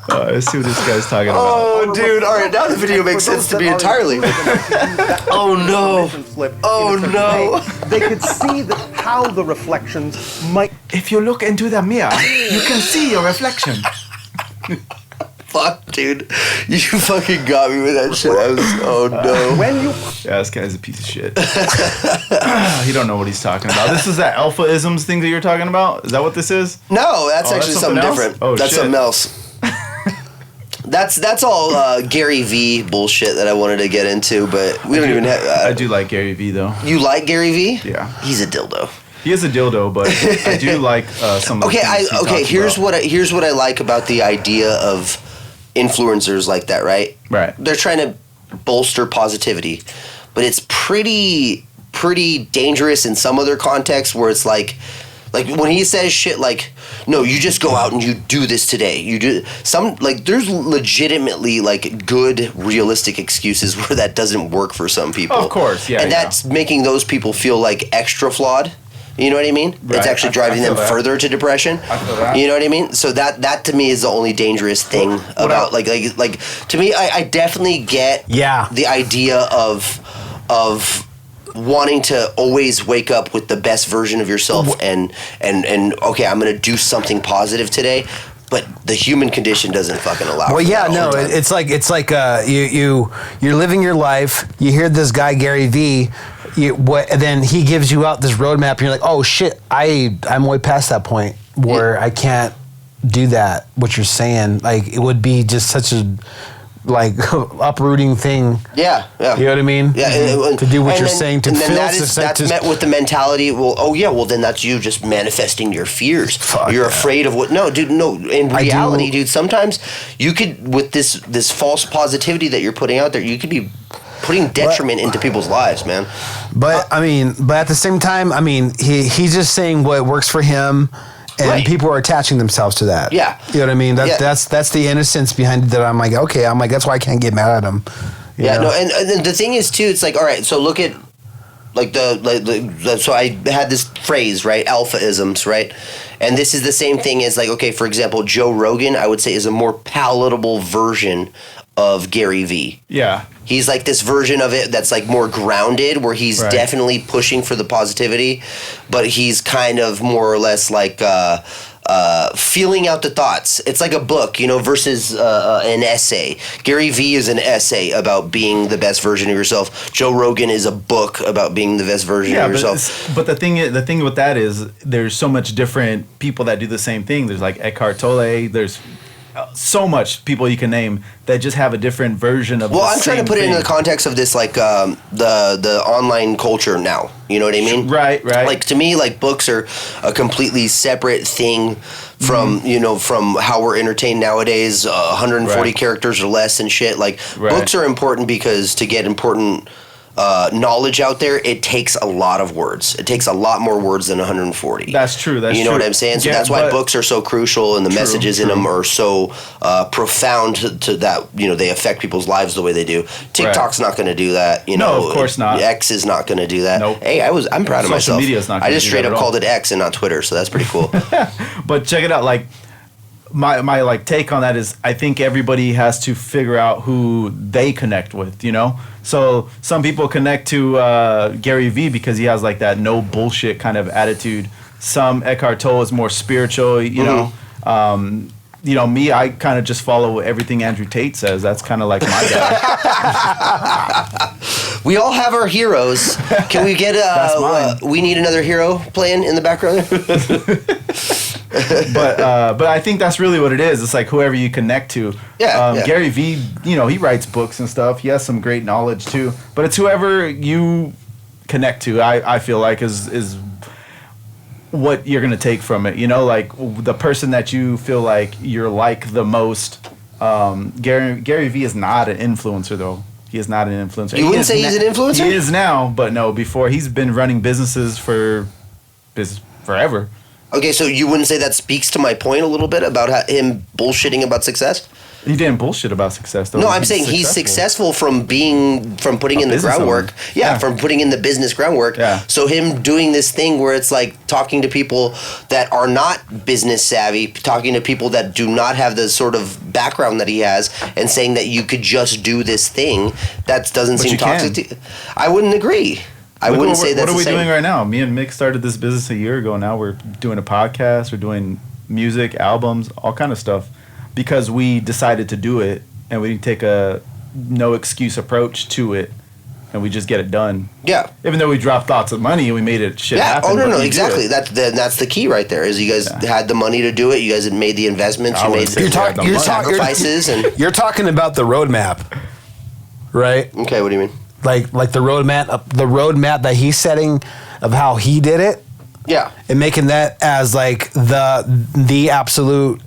Let's see what this guy's talking about. Oh, dude. All right, now the video makes sense to me entirely. Oh, no. Oh, no. They could see how the reflections might... If you look into the mirror, you can see your reflection. Fuck, dude. You fucking got me with that shit. Oh, no. Yeah, this guy's a piece of shit. He don't know what he's talking about. This is that alpha-isms thing that you're talking about? Is that what this is? No, that's actually something else? different. Oh, that's shit. something else. That's all Gary V bullshit that I wanted to get into, but we don't even have... I do like Gary V, though. You like Gary V? Yeah. He's a dildo. He is a dildo, but I do like some of the things he talks here's about. here's what I like about the idea of influencers like that, right? Right. They're trying to bolster positivity, but it's pretty dangerous in some other contexts where it's like when he says shit like, no, you just go out and you do this today. You do some, like, there's legitimately like good realistic excuses where that doesn't work for some people. Of course, yeah. And that's making those people feel like extra flawed. You know what I mean? Right. It's actually driving them further to depression. I feel that. You know what I mean? So that to me is the only dangerous thing about like to me, I definitely get the idea of wanting to always wake up with the best version of yourself and okay, I'm gonna do something positive today. But the human condition doesn't fucking allow. Well, yeah, no, it's like you're living your life. You hear this guy Gary V, and then he gives you out this roadmap, and you're like, oh shit, I'm way past that point where I can't do that. What you're saying, like, it would be just such a uprooting thing. Yeah. You know what I mean? Yeah. To do what you're saying to feel. That's met with the mentality. Well, then that's you just manifesting your fears. You're afraid of what? No, dude. No. In reality, dude, sometimes you could, with this false positivity that you're putting out there, you could be putting detriment into people's lives, man. But but at the same time, I mean, he's just saying what works for him. And people are attaching themselves to that. Yeah. You know what I mean? That's the innocence behind it that I'm like, okay, that's why I can't get mad at him. You know? No, and the thing is too, it's like, all right, so look at like so I had this phrase, right? Alpha-isms, right? And this is the same thing as like, okay, for example, Joe Rogan, I would say, is a more palatable version of Gary V. Yeah. He's like this version of it that's like more grounded, where he's definitely pushing for the positivity, but he's kind of more or less like feeling out the thoughts. It's like a book, versus an essay. Gary V is an essay about being the best version of yourself. Joe Rogan is a book about being the best version of yourself. But the thing with that is there's so much different people that do the same thing. There's like Eckhart Tolle. There's so much people you can name that just have a different version of. Well, I'm trying to put it into the context of this, like the online culture now. You know what I mean? Right. Like, to me, like, books are a completely separate thing from from how we're entertained nowadays. 140 characters or less and shit. Like, books are important because to get important knowledge out there, it takes a lot of words. It takes a lot more words than 140. That's true. You know what I'm saying? So that's why books are so crucial, and the messages in them are so profound to that, you know, they affect people's lives the way they do. TikTok's not going to do that. You know, no, of course not. X is not going to do that. Nope. Hey, I'm proud of myself. Social media's not I just straight up called it X and not Twitter, so that's pretty cool. But check it out, like my like take on that is I think everybody has to figure out who they connect with, you know? So some people connect to Gary Vee because he has like that no bullshit kind of attitude. Some Eckhart Tolle is more spiritual, you know. You know, me, I kind of just follow everything Andrew Tate says. That's kind of like my guy. We all have our heroes. Can we get we need another hero playing in the background? But I think that's really what it is. It's like whoever you connect to. Yeah. Gary Vee, you know, he writes books and stuff. He has some great knowledge too. But it's whoever you connect to. I feel like is what you're gonna take from it. You know, like the person that you feel like you're like the most. Gary Vee is not an influencer though. He is not an influencer. You wouldn't say he's an influencer? He is now, but no, before he's been running businesses for forever. Okay, so you wouldn't say that speaks to my point a little bit about him bullshitting about success? He didn't bullshit about success, though. No, I'm saying he's successful from putting in the groundwork. Yeah, from putting in the business groundwork. Yeah. So him doing this thing where it's like talking to people that are not business savvy, talking to people that do not have the sort of background that he has, and saying that you could just do this thing, that doesn't seem toxic to you. I wouldn't agree. I wouldn't say that's the same. What are we doing right now? Me and Mick started this business a year ago. Now we're doing a podcast. We're doing music, albums, all kind of stuff. Because we decided to do it, and we take a no excuse approach to it, and we just get it done. Yeah. Even though we dropped lots of money and we made it happen. Oh no, exactly. That's the key right there. Is you guys had the money to do it. You guys had made the investments. You made the sacrifices, and you're talking about the roadmap, right? Okay, what do you mean? Like the roadmap that he's setting of how he did it. Yeah. And making that as like the absolute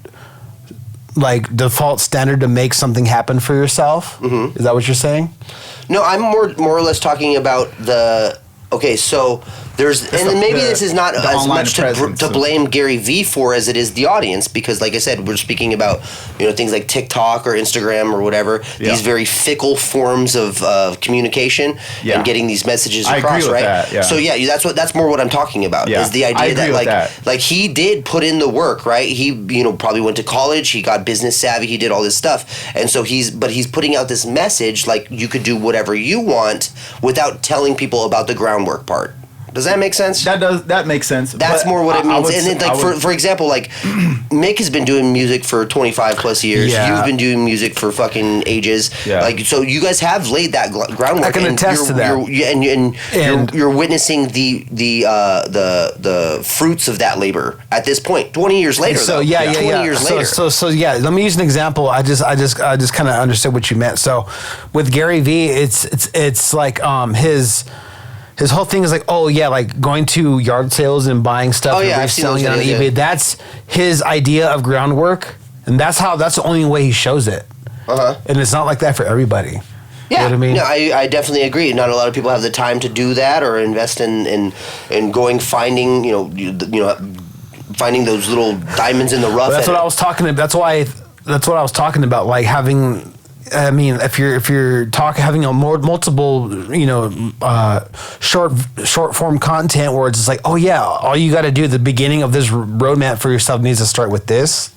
like default standard to make something happen for yourself. Mm-hmm. Is that what you're saying? No, I'm more or less talking about the. Okay, so there's, and maybe this is not as much to blame Gary Vee for as it is the audience, because like I said, we're speaking about, you know, things like TikTok or Instagram or whatever, these very fickle forms of communication and getting these messages across, I agree with right? That, yeah. So that's more what I'm talking about, is the idea that like he did put in the work, right? He, you know, probably went to college, he got business savvy, he did all this stuff, and so he's putting out this message like you could do whatever you want without telling people about the groundwork part. Does that make sense? That makes sense. That's more what it means. And then, like, for example, like Mick has been doing music for 25 plus years. Yeah. You've been doing music for fucking ages. Yeah. Like, so you guys have laid that groundwork. I can attest to that. You're witnessing the fruits of that labor at this point. 20 years later. So 20 years later. So let me use an example. I just kind of understood what you meant. So with Gary Vee, it's like his whole thing is like, oh yeah, like going to yard sales and buying stuff and reselling it on eBay. That's his idea of groundwork, and that's the only way he shows it. And it's not like that for everybody. Yeah, you know what I mean? No, I definitely agree. Not a lot of people have the time to do that or invest in going finding finding those little diamonds in the rough. But that's what I was talking about. That's what I was talking about. Like having. I mean, if you're having a multiple, short form content where it's just like, oh yeah, all you got to do at the beginning of this roadmap for yourself needs to start with this.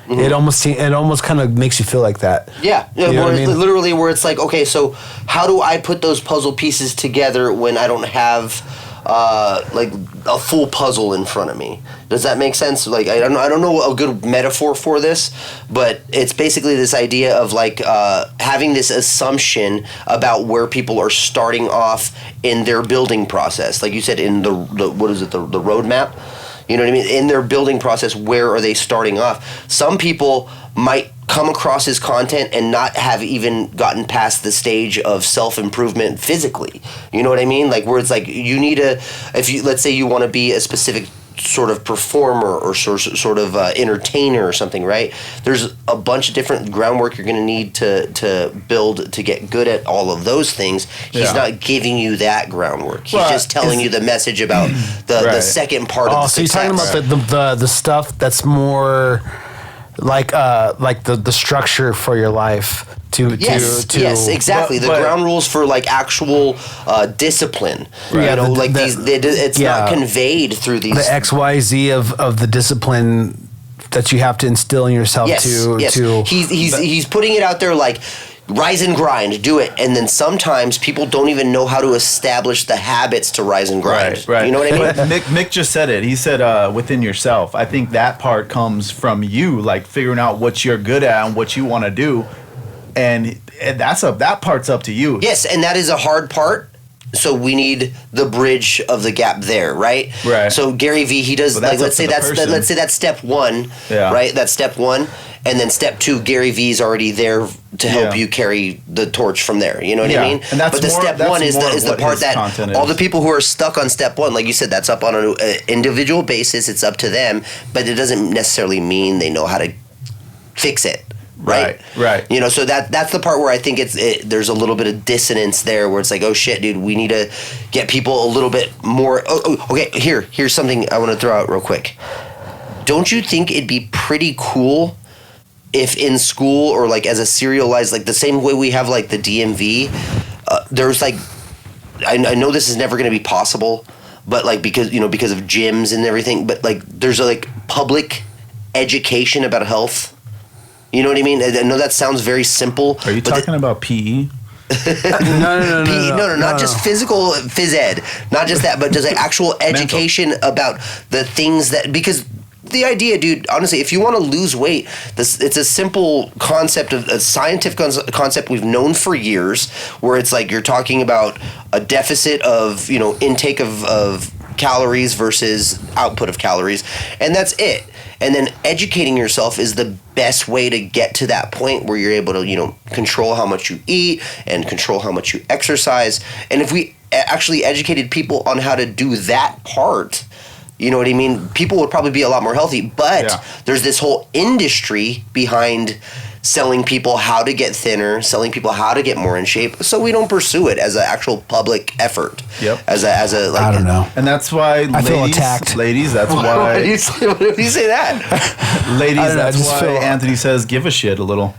Mm-hmm. It almost kind of makes you feel like that. Yeah, you know what I mean? Literally, where it's like, okay, so how do I put those puzzle pieces together when I don't have like a full puzzle in front of me? Does that make sense? Like, I don't know a good metaphor for this, but it's basically this idea of like having this assumption about where people are starting off in their building process. Like you said, in the roadmap. You know what I mean? In their building process, where are they starting off? Some people might come across his content and not have even gotten past the stage of self-improvement physically. You know what I mean? Like where it's like you need let's say you want to be a specific sort of performer or sort of entertainer or something, right? There's a bunch of different groundwork you're going to need to build to get good at all of those things. He's not giving you that groundwork. He's just telling you the message about the second part of the success. So you're talking about the stuff that's more like the structure for your life. Yes, exactly. The ground rules for like actual discipline. Right. You know, it's not conveyed through these. The XYZ of the discipline that you have to instill in yourself. He's putting it out there like, rise and grind, do it. And then sometimes people don't even know how to establish the habits to rise and grind. Right. You know what I mean? Mick just said it. He said within yourself. I think that part comes from you, like figuring out what you're good at and what you want to do. And that part's up to you. Yes, and that is a hard part. So we need the bridge of the gap there, right? Right. So Gary Vee, he does let's say that's step one, right? That's step one, and then step two, Gary Vee's already there to help you carry the torch from there. You know what I mean? And that's but the step one is the part that all the people who are stuck on step one, like you said, that's up on an individual basis. It's up to them, but it doesn't necessarily mean they know how to fix it. Right. You know, so that's the part where I think there's a little bit of dissonance there, where it's like, oh shit, dude, we need to get people a little bit more. Okay. Here's something I want to throw out real quick. Don't you think it'd be pretty cool if in school or like as a serialized, like the same way we have like the DMV, there's like, I know this is never going to be possible, but like because of gyms and everything, but like there's like public education about health. You know what I mean? I know that sounds very simple. Are you talking about PE? No, not just physical phys ed, not just that, but just like actual education about the things that, because the idea, dude, honestly, if you want to lose weight, it's a simple concept, of a scientific concept we've known for years, where it's like you're talking about a deficit of, intake of calories versus output of calories, and that's it. And then educating yourself is the best way to get to that point where you're able to, control how much you eat and control how much you exercise. And if we actually educated people on how to do that part, you know what I mean? People would probably be a lot more healthy. But there's this whole industry behind selling people how to get thinner, selling people how to get more in shape, so we don't pursue it as an actual public effort. Yep. As a like, I don't know. And that's why I feel attacked. Ladies, that's why. Why do you say that? Ladies, that's why Anthony says give a shit a little.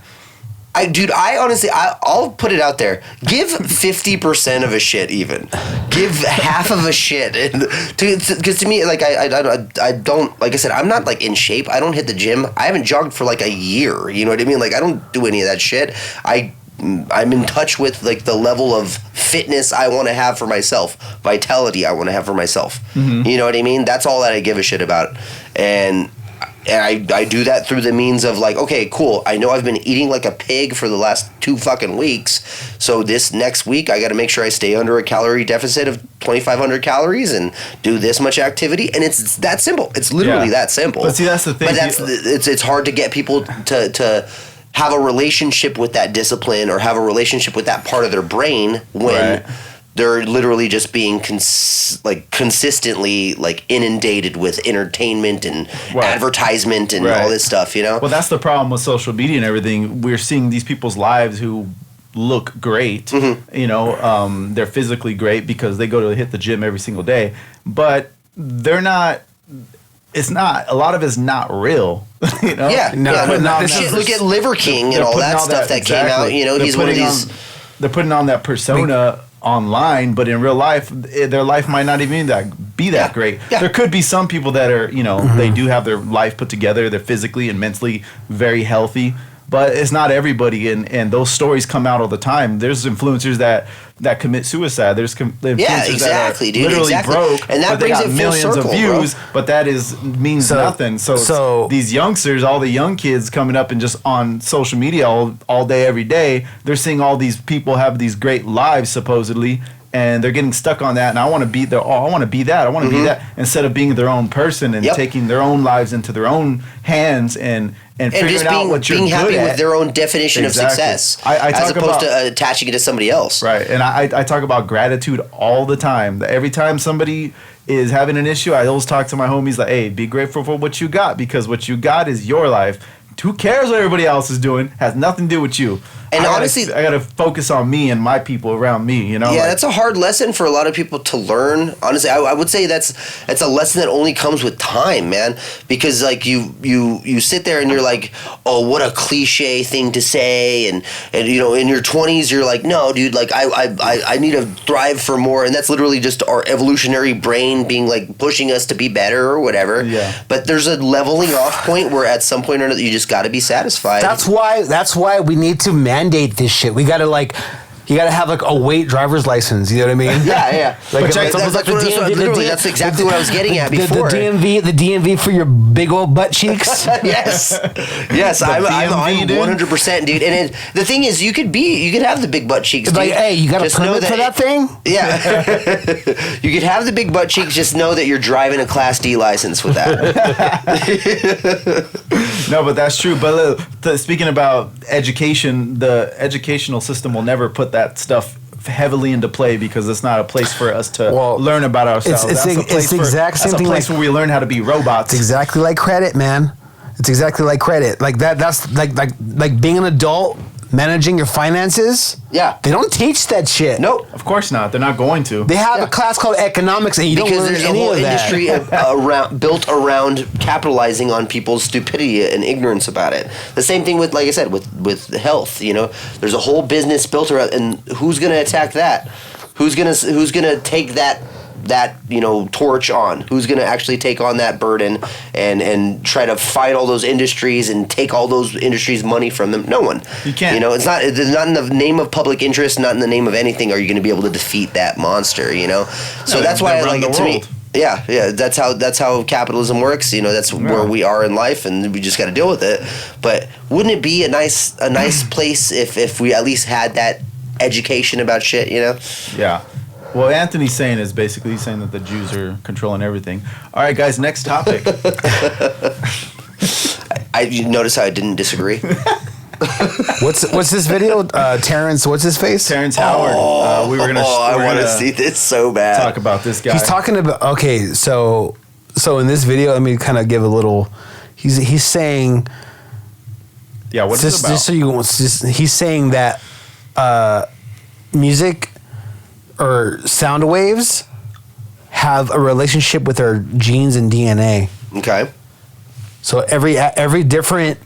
I honestly, I'll put it out there. Give 50% of a shit, even. Give half of a shit, because to me, like I don't, like I said, I'm not like in shape. I don't hit the gym. I haven't jogged for like a year. You know what I mean? Like I don't do any of that shit. I'm in touch with like the level of fitness I want to have for myself, vitality I want to have for myself. Mm-hmm. You know what I mean? That's all that I give a shit about, and I do that through the means of like, okay, cool, I know I've been eating like a pig for the last 2 fucking weeks, so this next week I got to make sure I stay under a calorie deficit of 2,500 calories and do this much activity, and it's that simple. It's literally that simple. But see, that's the thing. But it's hard to get people to have a relationship with that discipline or have a relationship with that part of their brain when they're literally just being consistently like inundated with entertainment and advertisement and all this stuff, Well, that's the problem with social media and everything. We're seeing these people's lives who look great, they're physically great because they go to hit the gym every single day, but they're not. It's not, a lot of it's not real, Look at Liver King and all that stuff that came out. He's one of these. They're putting on that persona online, but in real life, their life might not even be that great. Yeah. There could be some people that are, they do have their life put together. They're physically and mentally very healthy, but it's not everybody. And those stories come out all the time. There's influencers that commit suicide. There's influencers that are literally broke, and that brings it full millions circle, of views, but that means nothing. So these youngsters, all the young kids coming up and just on social media all day, every day, they're seeing all these people have these great lives supposedly, and they're getting stuck on that. And I want to be there. Oh, I want to be that. I want to be that, instead of being their own person and taking their own lives into their own hands and and just being happy with their own definition of success, as opposed to attaching it to somebody else. Right, and I talk about gratitude all the time. Every time somebody is having an issue, I always talk to my homies like, hey, be grateful for what you got, because what you got is your life. Who cares what everybody else is doing? Has nothing to do with you. And honestly, I gotta focus on me and my people around me. You know. Yeah, that's a hard lesson for a lot of people to learn. Honestly, I would say that's a lesson that only comes with time, man. Because like you sit there and you're like, oh, what a cliche thing to say, and you know, in your 20s you're like, no, dude, like I need to thrive for more, and that's literally just our evolutionary brain being like pushing us to be better or whatever. Yeah. But there's a leveling off point where at some point or another you just got to be satisfied. That's why we need to mandate this shit. We got to you got to have like a weight driver's license. You know what I mean? Yeah. That's exactly what I was getting at before. The DMV for your big old butt cheeks. Yes. I'm 100%, dude. And the thing is, you could have the big butt cheeks. Like, hey, you got a permit for that thing? Yeah. You could have the big butt cheeks. Just know that you're driving a Class D license with that. No, but that's true. But speaking about education, the educational system will never put that stuff heavily into play, because it's not a place for us to learn about ourselves. It's the exact same thing. That's a place where we learn how to be robots. It's exactly like credit, man. It's exactly like credit. Like that. That's like being an adult, managing your finances. Yeah. They don't teach that shit. Nope. Of course not. They're not going to. They have a class called economics, and you don't learn any of that. Because there's a whole industry built around capitalizing on people's stupidity and ignorance about it. The same thing with, like I said, with health. You know, there's a whole business built around, and who's going to attack that? Who's gonna take that torch on? Who's going to actually take on that burden and try to fight all those industries and take all those industries' money from them? No one. You can't. You know, it's not in the name of public interest, not in the name of anything are you going to be able to defeat that monster, you know? So that's why I like it to me. Yeah, that's how capitalism works. You know, that's where we are in life, and we just got to deal with it. But wouldn't it be a nice place if we at least had that education about shit, you know? Yeah. Well, Anthony's saying is basically he's saying that the Jews are controlling everything. All right, guys, next topic. You notice how I didn't disagree? What's this video? Terrence, what's his face? Terrence Howard. We were gonna. I want to see this so bad. Talk about this guy. He's talking about. Okay, so in this video, let me kind of give a little. He's saying. Yeah, what's it about? He's saying that music or sound waves have a relationship with our genes and DNA. Okay. So every different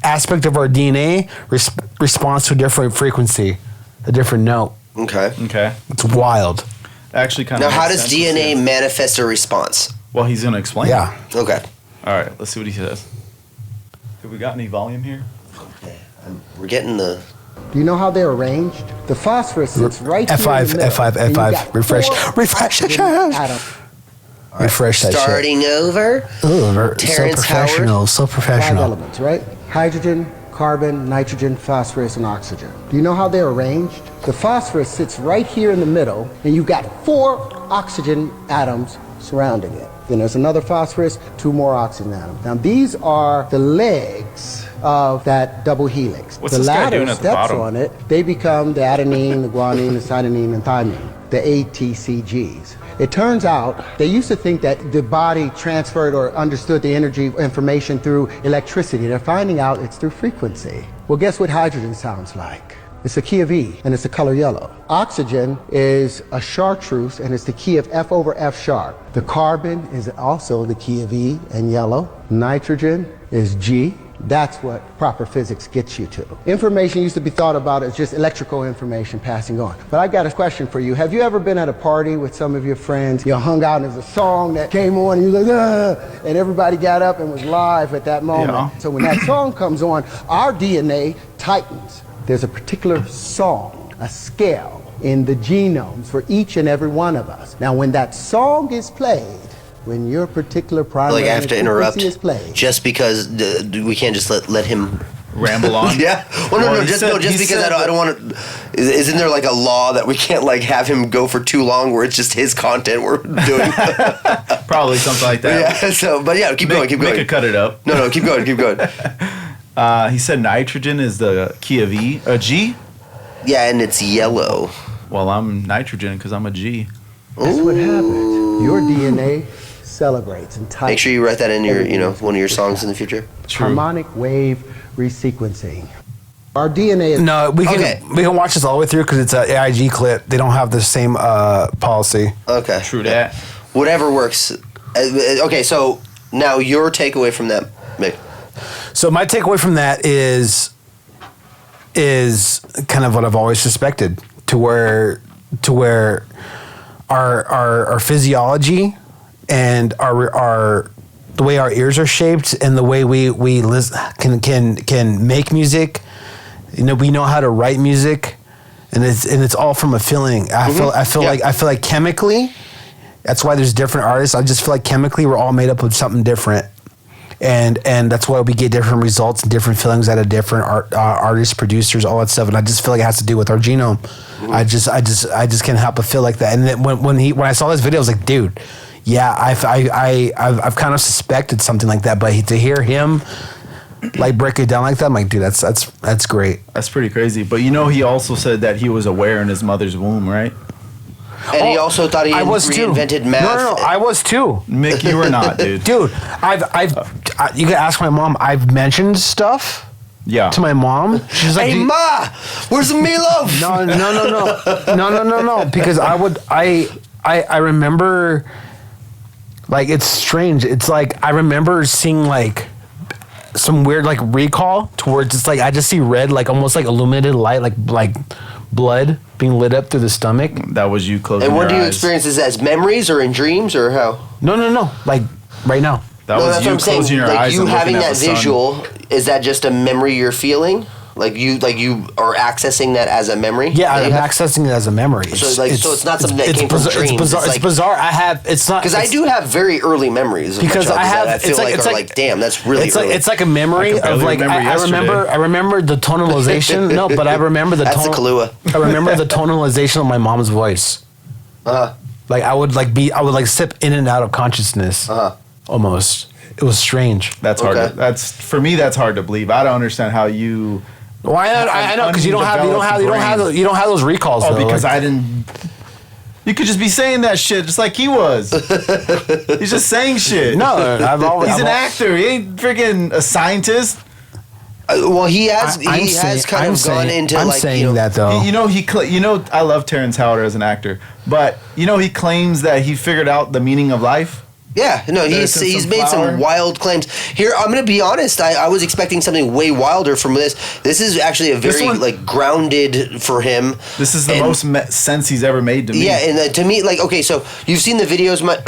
aspect of our DNA responds to a different frequency, a different note. Okay. It's wild. Actually, kind of. Now, how does DNA manifest a response? Well, he's going to explain. Yeah. Okay. All right. Let's see what he says. Have we got any volume here? Okay. We're getting the. Do you know how they're arranged? The phosphorus sits right F5, here in the middle. F5. Refresh that shit. Refresh that shit. Starting over. Ooh, Terrence so professional. 5 elements, right? Hydrogen, carbon, nitrogen, phosphorus, and oxygen. Do you know how they're arranged? The phosphorus sits right here in the middle, and you've got 4 oxygen atoms surrounding it. Then there's another phosphorus, 2 more oxygen atoms. Now these are the legs of that double helix. What's this guy doing at the bottom? The ladder steps on it, they become the adenine, the guanine, the cytosine, and thymine, the ATCGs. It turns out they used to think that the body transferred or understood the energy information through electricity. They're finding out it's through frequency. Well, guess what hydrogen sounds like? It's a key of E, and it's the color yellow. Oxygen is a chartreuse, and it's the key of F over F sharp. The carbon is also the key of E and yellow. Nitrogen is G. That's what proper physics gets you to. Information used to be thought about as just electrical information passing on. But I got a question for you. Have you ever been at a party with some of your friends? You hung out and there's a song that came on and you were like, ah, and everybody got up and was live at that moment. Yeah. So when that song comes on, our DNA tightens. There's a particular song, a scale in the genomes for each and every one of us. Now when that song is played, when your particular primary I have to interrupt is played, just because we can't just let him ramble on. Yeah. Well, no, just because I don't want to. Isn't there like a law that we can't like have him go for too long, where it's just his content we're doing? Probably something like that. Yeah. So, but yeah, keep going. Make it cut it up. No, keep going. He said nitrogen is the key of G. Yeah, and it's yellow. Well, I'm nitrogen because I'm a G. That's what happened. Your DNA celebrates and types. Make sure you write that in your, one of your songs in the future. True. Harmonic wave resequencing. Our DNA is... No, we can watch this all the way through because it's an AIG clip. They don't have the same policy. Okay. True that. Whatever works. Okay, so now your takeaway from that, Mick. So my takeaway from that is kind of what I've always suspected, to where our physiology and our the way our ears are shaped and the way we can make music. We know how to write music, and it's all from a feeling. I feel like chemically, that's why there's different artists. I just feel like chemically we're all made up of something different. And that's why we get different results and different feelings out of different artists, producers, all that stuff. And I just feel like it has to do with our genome. Mm-hmm. I just can't help but feel like that. And then when I saw this video, I was like, dude, yeah, I've kind of suspected something like that. But to hear him like break it down like that, I'm like, dude, that's great. That's pretty crazy. But he also said that he was aware in his mother's womb, right? And he also thought he reinvented math. No, I was too. Mick, you were not, dude. Dude, you can ask my mom. I've mentioned stuff. Yeah. To my mom. She's like, "Hey, Ma, where's the meatloaf?" No. Because I remember, like, it's strange. It's like I remember seeing like some weird like recall towards. It's like I just see red, like almost like illuminated light, like blood being lit up through the stomach. That was you closing your eyes. And when do you experience this, as memories or in dreams or how? No. Like right now. That's you closing your eyes. You and having looking at that the visual, is that just a memory you're feeling? Like you are accessing that as a memory? Yeah, I'm accessing it as a memory. So it's not something that came from dreams. It's bizarre. It's not because I do have very early memories. Because I feel like damn, that's really early. It's like a memory of like I remember the tonalization. No, but I remember the that's the Kahlua. I remember the tonalization of my mom's voice. Like I would sip in and out of consciousness. Almost. It was strange. That's hard. For me. That's hard to believe. I don't understand how you. Well, I know because you don't have those recalls. Oh, though, because I didn't. You could just be saying that shit just like he was. He's just saying shit. No, he's an actor. He ain't freaking a scientist. Well, he has kind of gone into I'm like saying that though. I love Terrence Howard as an actor, but he claims that he figured out the meaning of life. Yeah, no, he's made some wild claims. Here, I'm going to be honest. I was expecting something way wilder from this. This is actually a very grounded for him. This is the most sense he's ever made to me. Yeah, and to me, like, okay, so you've seen the videos where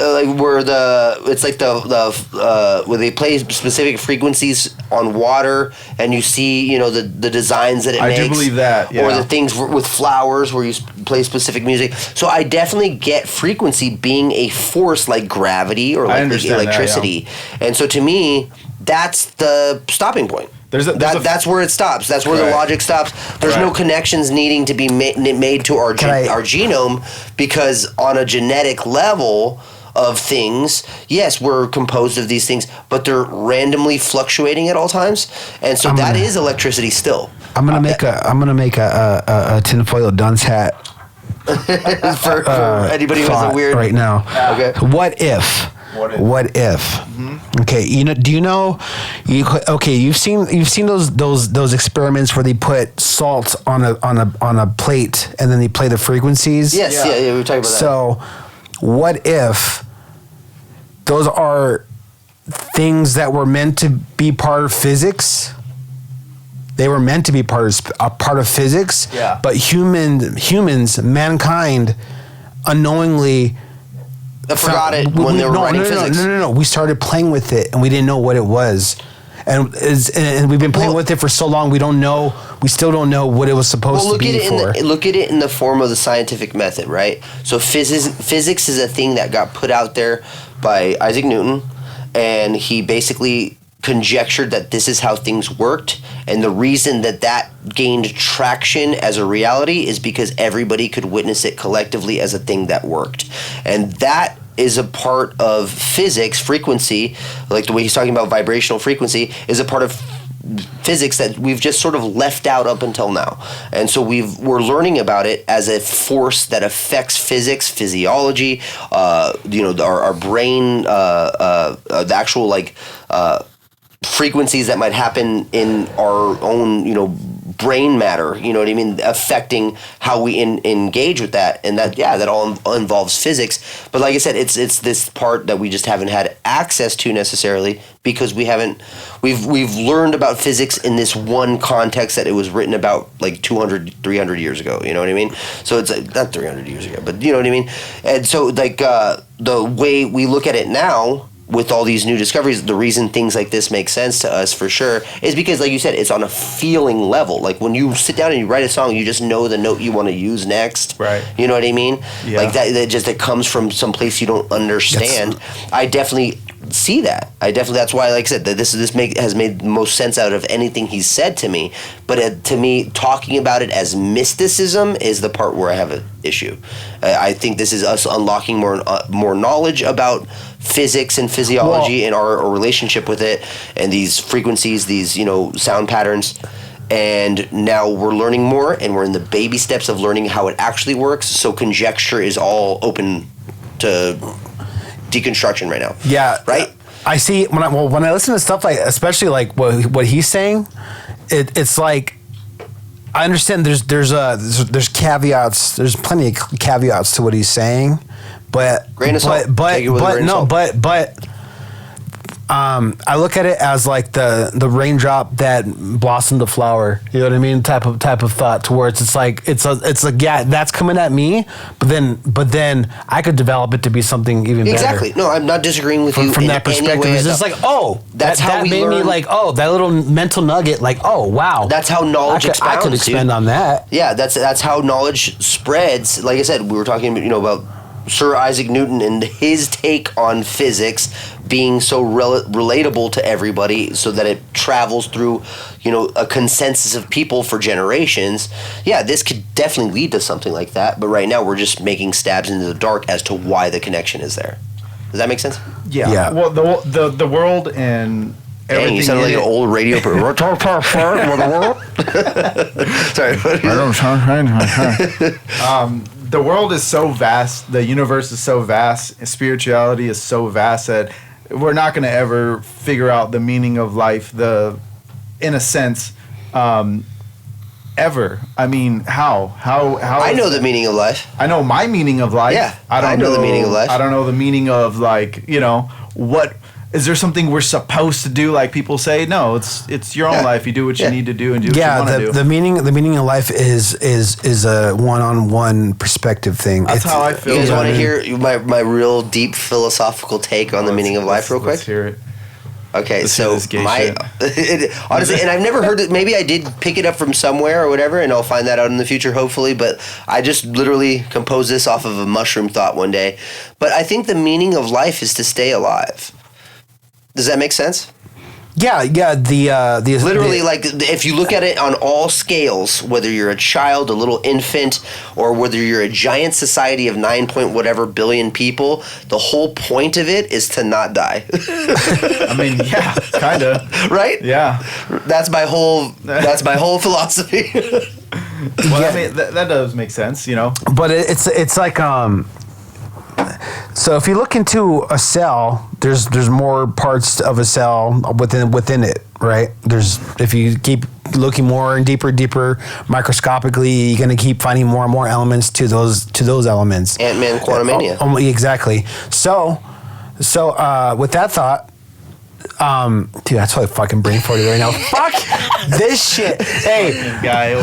where they play specific frequencies on water, and you see the designs that it makes. I do believe that. Yeah. Or the things with flowers where you play specific music. So I definitely get frequency being a force like gravity or like electricity. That, yeah. And so to me, that's the stopping point. That's where it stops. That's where the logic stops. There's no connections needing to be made to our genome, because on a genetic level of things, yes, we're composed of these things, but they're randomly fluctuating at all times, and so that is electricity still. I'm gonna make a tinfoil dunce hat for anybody who has a weird right now. Okay. What if? Mm-hmm. Okay, do you know? You've seen those experiments where they put salt on a plate and then they play the frequencies. Yes, yeah, we were talking about that. So, what if those are things that were meant to be part of physics? They were meant to be part of physics, but humans, mankind, unknowingly forgot it when they were writing physics. No. We started playing with it, and we didn't know what it was. And we've been playing with it for so long, we still don't know what it was supposed to be for. Look at it in the form of the scientific method, right? So physics is a thing that got put out there by Isaac Newton, and he basically conjectured that this is how things worked, and the reason that gained traction as a reality is because everybody could witness it collectively as a thing that worked. And that is a part of physics. Frequency, like the way he's talking about vibrational frequency, is a part of physics that we've just sort of left out up until now. And so we're learning about it as a force that affects physics, physiology, our brain, the actual like frequencies that might happen in our own, brain matter, you know what I mean, affecting how we engage with that. And that all involves physics. But like I said, it's this part that we just haven't had access to necessarily, because we've learned about physics in this one context that it was written about like 200, 300 years ago, you know what I mean? So it's not 300 years ago, but you know what I mean? And so like the way we look at it now, with all these new discoveries, the reason things like this make sense to us for sure is because, like you said, it's on a feeling level. Like when you sit down and you write a song, you just know the note you want to use next. Right. You know what I mean? Yeah. Like that comes from some place you don't understand. I definitely see that. That's why, like I said, that this has made the most sense out of anything he's said to me. But to me, talking about it as mysticism is the part where I have an issue. I think this is us unlocking more knowledge about physics and physiology and our relationship with it, and these frequencies, these sound patterns. And now we're learning more, and we're in the baby steps of learning how it actually works. So conjecture is all open to deconstruction right now. Yeah, right. I see when I listen to stuff like, especially like what he's saying, it's like I understand there's caveats. There's plenty of caveats to what he's saying, but I look at it as like the raindrop that blossomed the flower. You know what I mean? Type of thought towards it's like that's coming at me, but then I could develop it to be something even better. Exactly. No, I'm not disagreeing with you from that perspective. It's just like that made me like that little mental nugget. Like wow. That's how knowledge expands. I could expand on that. Yeah, that's how knowledge spreads. Like I said, we were talking about Sir Isaac Newton and his take on physics being so relatable to everybody, so that it travels through, a consensus of people for generations. Yeah, this could definitely lead to something like that. But right now, we're just making stabs into the dark as to why the connection is there. Does that make sense? Yeah. Well, the world and everything. You sound like an old radio person. Sorry. The world is so vast, the universe is so vast, spirituality is so vast that we're not going to ever figure out the meaning of life, in a sense, ever. I mean, how? I know the meaning of life. I know my meaning of life. Yeah, I know the meaning of life. I don't know the meaning of what. Is there something we're supposed to do? Like people say, no, it's your own life. You do what you need to do and do what you want to do. The meaning of life is a one-on-one perspective thing. That's how I feel. You guys want to hear my real deep philosophical take on the meaning of life, real quick? Let's hear it. Okay, so honestly, and I've never heard it. Maybe I did pick it up from somewhere or whatever, and I'll find that out in the future, hopefully. But I just literally composed this off of a mushroom thought one day. But I think the meaning of life is to stay alive. Does that make sense? Yeah. Literally, like if you look at it on all scales, whether you're a child, a little infant, or whether you're a giant society of 9 billion people, the whole point of it is to not die. I mean, yeah, kind of. Right? Yeah. That's my whole philosophy. Well, I mean, that does make sense, But it's like so if you look into a cell, there's more parts of a cell within it, right? If you keep looking more and deeper microscopically, you're going to keep finding more and more elements to those elements. Ant-Man Quantumania. Exactly. So with that thought, dude, that's what I fucking brain for you right now. Fuck this shit. Hey, guy. No.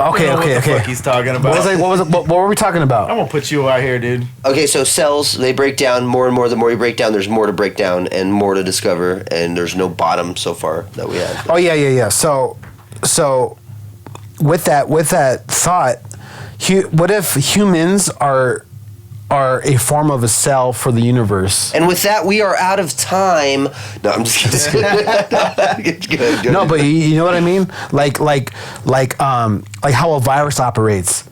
Okay. What the fuck he's talking about? What were we talking about? I'm gonna put you out here, dude. Okay, so cells, they break down more and more. The more you break down, there's more to break down and more to discover, and there's no bottom so far that we have. Oh yeah. So with that thought, what if humans are are a form of a cell for the universe. And with that, we are out of time. No, I'm just kidding. Good. No, but you know what I mean? Like how a virus operates.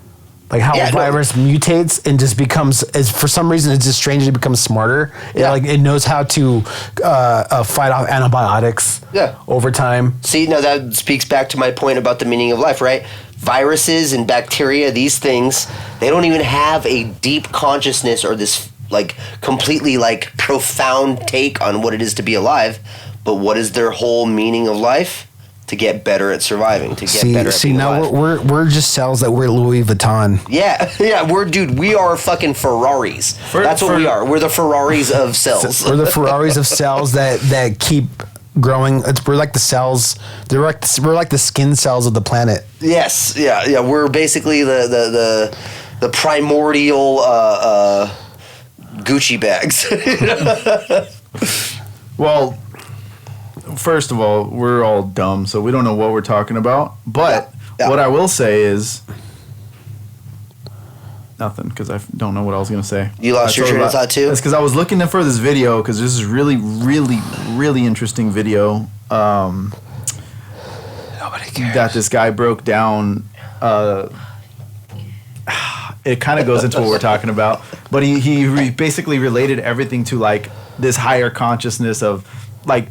Like how a virus mutates and just becomes, for some reason, it just strangely becomes smarter. Yeah. It knows how to fight off antibiotics over time. See, now that speaks back to my point about the meaning of life, right? Viruses and bacteria, these things, they don't even have a deep consciousness or this like completely like profound take on what it is to be alive. But what is their whole meaning of life? To get better at surviving, to get better at being alive. We're just cells that wear Louis Vuitton. Yeah, we are fucking Ferraris. That's what we are. We're the Ferraris of cells. We're the Ferraris of cells that keep growing. We're like the cells. We're like the skin cells of the planet. Yes, yeah. We're basically the primordial Gucci bags. Well, first of all, we're all dumb, so we don't know what we're talking about. But what I will say is nothing, because I don't know what I was going to say. You lost your train of thought too? It's because I was looking for this video, because this is really, really, really interesting video. Nobody cares. That this guy broke down. It kind of goes into what we're talking about, but he basically related everything to like this higher consciousness of like,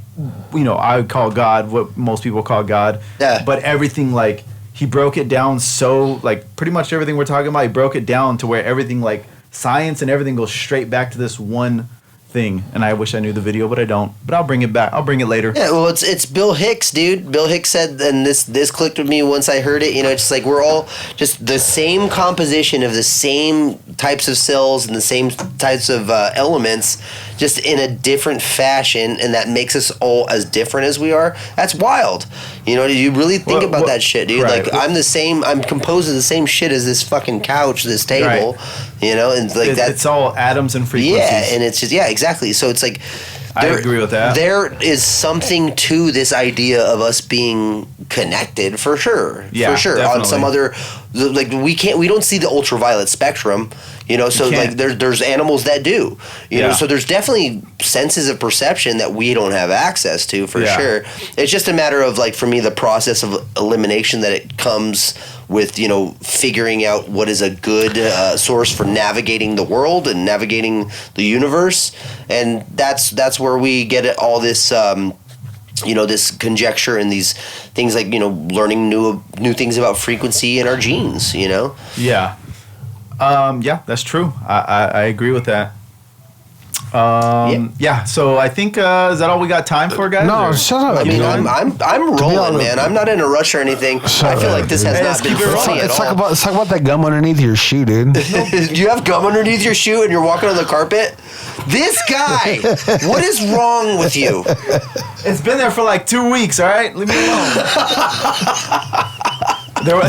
I would call God what most people call God. Yeah. But everything, like, he broke it down so, like, pretty much everything we're talking about, he broke it down to where everything, like, science and everything goes straight back to this one thing. And I wish I knew the video, but I don't. But I'll bring it back. I'll bring it later. Yeah, well, it's Bill Hicks, dude. Bill Hicks said, and this clicked with me once I heard it, it's just like we're all just the same composition of the same types of cells and the same types of elements, just in a different fashion, and that makes us all as different as we are. That's wild. You really think about that shit, dude. Right. Like, I'm composed of the same shit as this fucking couch, this table, and like that. It's all atoms and frequencies. Yeah, and it's just, exactly. So it's like, I agree with that. There is something to this idea of us being connected, for sure. Yeah, for sure. definitely. On some other, like we don't see the ultraviolet spectrum, so like there's animals that do, so there's definitely senses of perception that we don't have access to, for sure. It's just a matter of, like, for me, the process of elimination that it comes with, figuring out what is a good source for navigating the world and navigating the universe, and that's where we get all this this conjecture and these things, like learning new things about frequency in our genes. Yeah, that's true. I agree with that. So I think is that all we got time for, guys? No, shut up. I mean, I'm rolling, man. I'm not in a rush or anything. I feel like this has not been funny at all. Let's talk about that gum underneath your shoe, dude. Do you have gum underneath your shoe and you're walking on the carpet? This guy, what is wrong with you? It's been there for like 2 weeks. All right, leave me alone.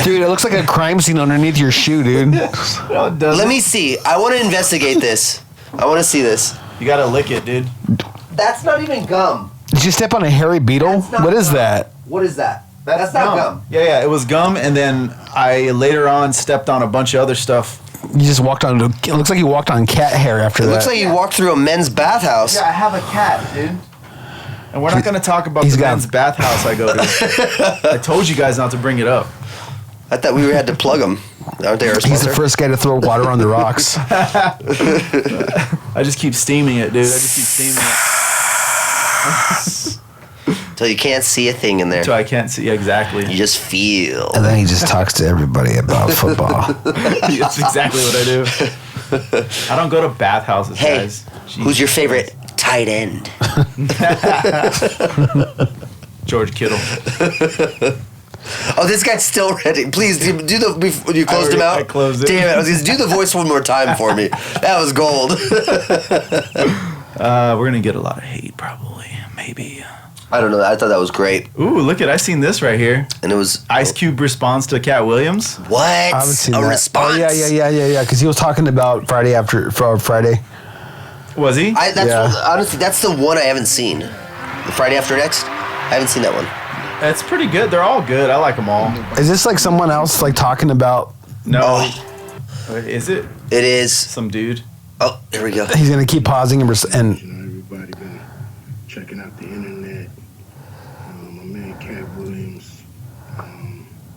Dude, it looks like a crime scene underneath your shoe, dude. No, it doesn't. Let me see. I want to investigate this. I want to see this. You gotta lick it, dude. That's not even gum. Did you step on a hairy beetle? What is that? What is that? That's not gum. Yeah, it was gum, and then I later on stepped on a bunch of other stuff. You just walked on. It looks like you walked on cat hair after that. It looks like you walked through a men's bathhouse. Yeah, I have a cat, dude. And we're not gonna talk about the men's bathhouse I go to. I told you guys not to bring it up. I thought we had to plug him. Aren't they our sponsor? He's the first guy to throw water on the rocks. I just keep steaming it, dude. Until you can't see a thing in there. Until I can't see, exactly. You just feel. And then he just talks to everybody about football. That's exactly what I do. I don't go to bathhouses, guys. Hey, who's your favorite tight end? George Kittle. Oh, this guy's still ready. Please do the. You closed him out. I closed it. Damn it! I was gonna do the voice one more time for me. That was gold. We're gonna get a lot of hate, probably. Maybe. I don't know. I thought that was great. Ooh, look at! I seen this right here. And it was Ice Cube response to Katt Williams. What? I haven't seen a that. response? Oh, yeah. Because he was talking about Friday. Was he? Honestly, that's the one I haven't seen. The Friday After Next. I haven't seen that one. It's pretty good. They're all good. I like them all. Is this like someone else like talking about? No. Is it? It is. Some dude. Oh, here we go. He's gonna keep pausing and everybody been checking out the internet. My man Katt Williams.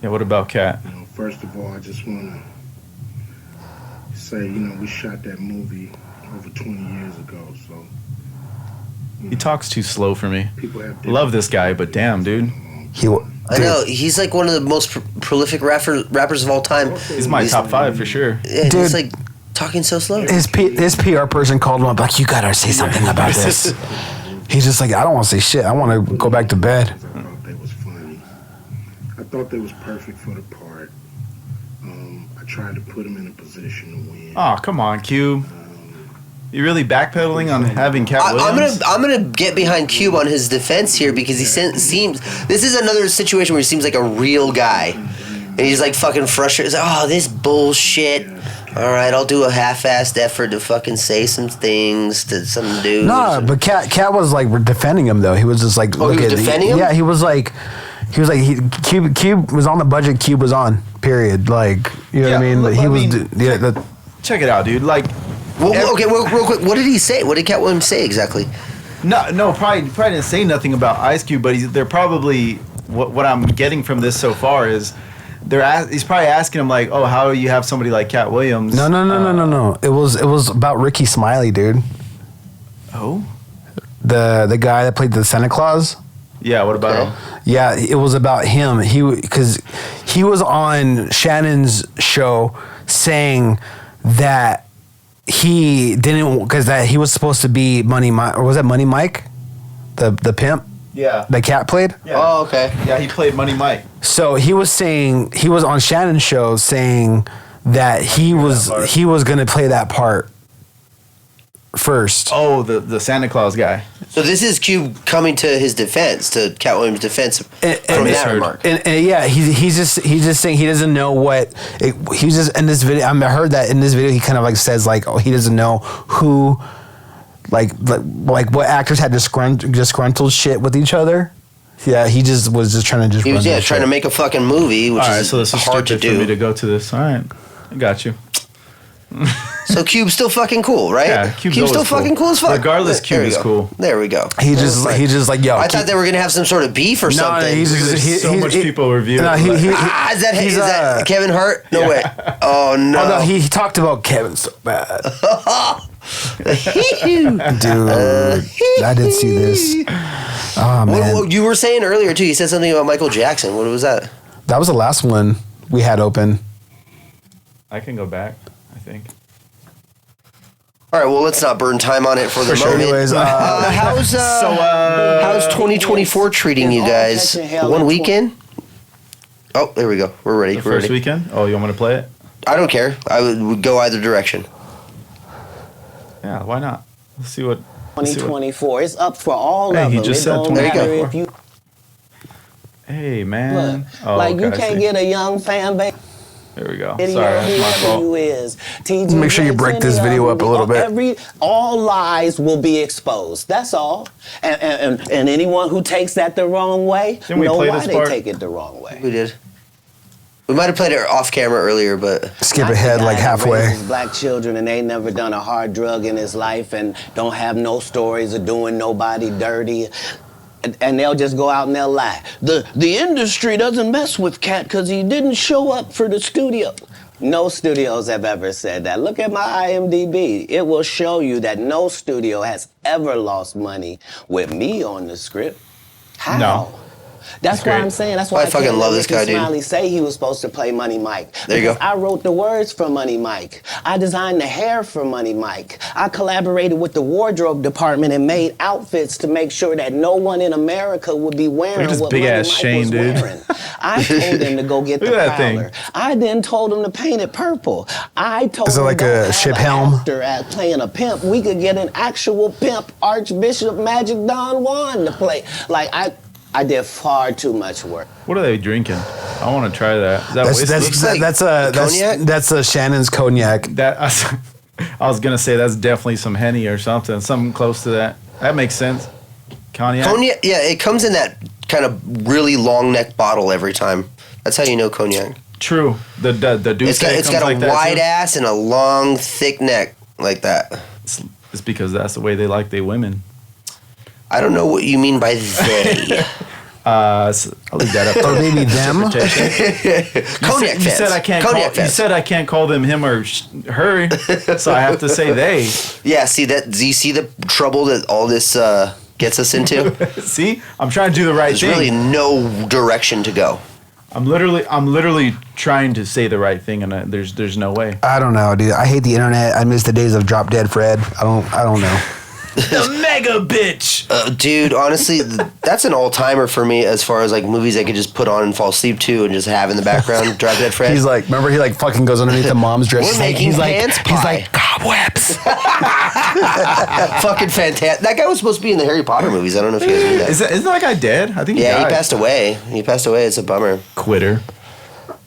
Yeah, what about Katt? First of all, I just want to say, we shot that movie over 20 years ago, so. He talks too slow for me. Love this guy, but damn, dude. I know, he's like one of the most prolific rappers of all time. He's my top 5 for sure. Yeah, dude, he's like talking so slow. His PR person called him up like, you gotta say something about this. He's just like, I don't want to say shit. I want to go back to bed. I thought they was funny. I thought they was perfect for the part. I tried to put him in a position to win. Oh, come on, Cube. You really backpedaling on having Katt Williams? I'm gonna get behind Cube on his defense here because he seems. This is another situation where he seems like a real guy, and he's like fucking frustrated. He's like, oh, this bullshit. All right, I'll do a half-assed effort to fucking say some things to some dude. No, but Katt was like defending him though. He was just like, he was defending him. Yeah, he was like, Cube was on the budget. Cube was on. Period. Like, you know what I mean? Check it out, dude. Like. Well, okay, real quick. What did he say? What did Katt Williams say exactly? No, probably didn't say nothing about Ice Cube, but they're probably what I'm getting from this so far is he's probably asking him like, oh, how do you have somebody like Katt Williams? No. It was about Ricky Smiley, dude. Oh, the guy that played the Santa Claus. Yeah, what about him? Yeah, it was about him. Because he was on Shannon's show saying that. He didn't because he was supposed to be Money Mike, or was that Money Mike, the pimp? Yeah, that Katt played. Yeah. Oh, okay. Yeah, he played Money Mike. So he was on Shannon's show saying that he was gonna play that part first. Oh, the Santa Claus guy. So this is Cube coming to his defense, to Katt Williams' defense from that remark. And yeah, he's just saying he doesn't know what he's just in this video. I heard that in this video he kind of like says like, oh, he doesn't know who like what actors had disgruntled shit with each other. Yeah, he just was trying to trying to make a fucking movie, which is so this is hard to do. For me to go to this. All right, I got you. So Cube's still fucking cool, right? Yeah, Cube's still fucking cool as fuck. Regardless, Cube is cool. There we go. He just like, yo. I thought they were gonna have some sort of beef or something. So much people review. No, is that Kevin Hart? No way. Oh no. Oh no, he talked about Kevin so bad. Dude, I did see this. Oh man. Well, you were saying earlier too. You said something about Michael Jackson. What was that? That was the last one we had open. I can go back. I think. All right, well, let's not burn time on it for the sure. moment. Anyways, how's 2024 treating you guys? One weekend? Oh, there we go. We're ready. First weekend? Oh, you want me to play it? I don't care. I would go either direction. Yeah, why not? Let's see what. 2024. It's up for all of them. He just said 2024. Hey, man. Look, you can't get a young fan base. There we go. Sorry, that's my fault. You is. Make sure you break this video up a little bit. All lies will be exposed. That's all. And anyone who takes that the wrong way, know why they take it the wrong way. We did. We might have played it off camera earlier, but skip ahead like halfway. Raises black children and they never done a hard drug in his life and don't have no stories of doing nobody dirty. And they'll just go out and they'll lie. The industry doesn't mess with Katt because he didn't show up for the studio. No studios have ever said that. Look at my IMDb. It will show you that no studio has ever lost money with me on the script. How? No. That's why I'm saying. That's why I fucking love this guy, dude. Smiley say he was supposed to play Money Mike. There you go. I wrote the words for Money Mike. I designed the hair for Money Mike. I collaborated with the wardrobe department and made outfits to make sure that no one in America would be wearing what Money Mike was wearing. I told him to go get the prowler. I then told him to paint it purple. I told him like a ship helm? After playing a pimp, we could get an actual pimp, Archbishop Magic Don Juan to play. Like I did far too much work. What are they drinking? I want to try that. That's a Shannon's cognac. I was gonna say that's definitely some Henny or something close to that. That makes sense. Cognac. Yeah, it comes in that kind of really long neck bottle every time. That's how you know cognac. True. The Douce it's got a wide ass and a long, thick neck. like that? It's because that's the way they like their women. I don't know what you mean by they. So I'll leave that up. Or maybe them. Cognac fans. You said I can't call them him or her, so I have to say they. Yeah. See that? Do you see the trouble that all this gets us into? See, I'm trying to do the right thing. There's really no direction to go. I'm literally trying to say the right thing, and there's no way. I don't know, dude. I hate the internet. I miss the days of Drop Dead Fred. I don't know. The mega bitch. Dude, honestly, that's an all-timer for me as far as like movies I could just put on and fall asleep to and just have in the background. Drop Dead Fred. He's like, remember he like fucking goes underneath the mom's dress. We're making pants pie. He's like, cobwebs. Fucking fantastic. That guy was supposed to be in the Harry Potter movies. I don't know if you guys knew that. Isn't that guy dead? I think he died. He passed away. It's a bummer. Quitter.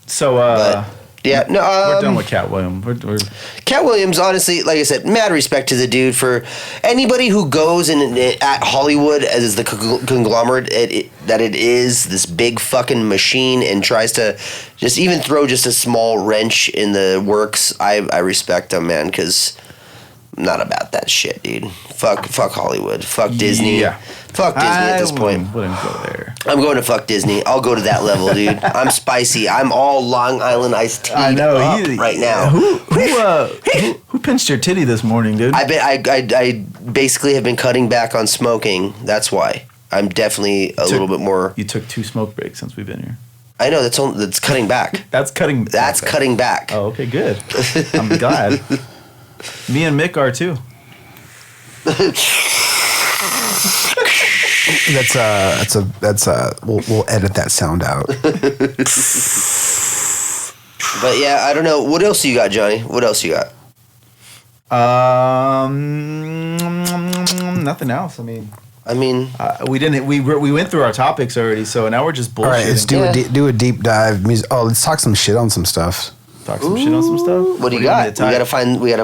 So, yeah, no, we're done with Katt Williams. Katt Williams, honestly, like I said, mad respect to the dude for anybody who goes at Hollywood as the conglomerate that it is, this big fucking machine, and tries to just even throw just a small wrench in the works. I respect him, man, because I'm not about that shit, dude. Fuck Hollywood. Fuck Disney. Yeah. Fuck Disney at this point. Wouldn't go there. I'm going to fuck Disney. I'll go to that level, dude. I'm spicy. I'm all Long Island iced tea right now. Who pinched your titty this morning, dude? I basically have been cutting back on smoking. That's why. I'm definitely a little bit more. You took 2 smoke breaks since we've been here. I know that's cutting back. That's cutting back. Oh, okay, good. I'm glad. Me and Mick are too. We'll edit that sound out. But yeah, I don't know. What else you got, Johnny? What else you got? Nothing else. I mean, we went through our topics already, so now we're just bullshitting. All right, let's do a deep dive. Let's talk some shit on some stuff. What do you got? We gotta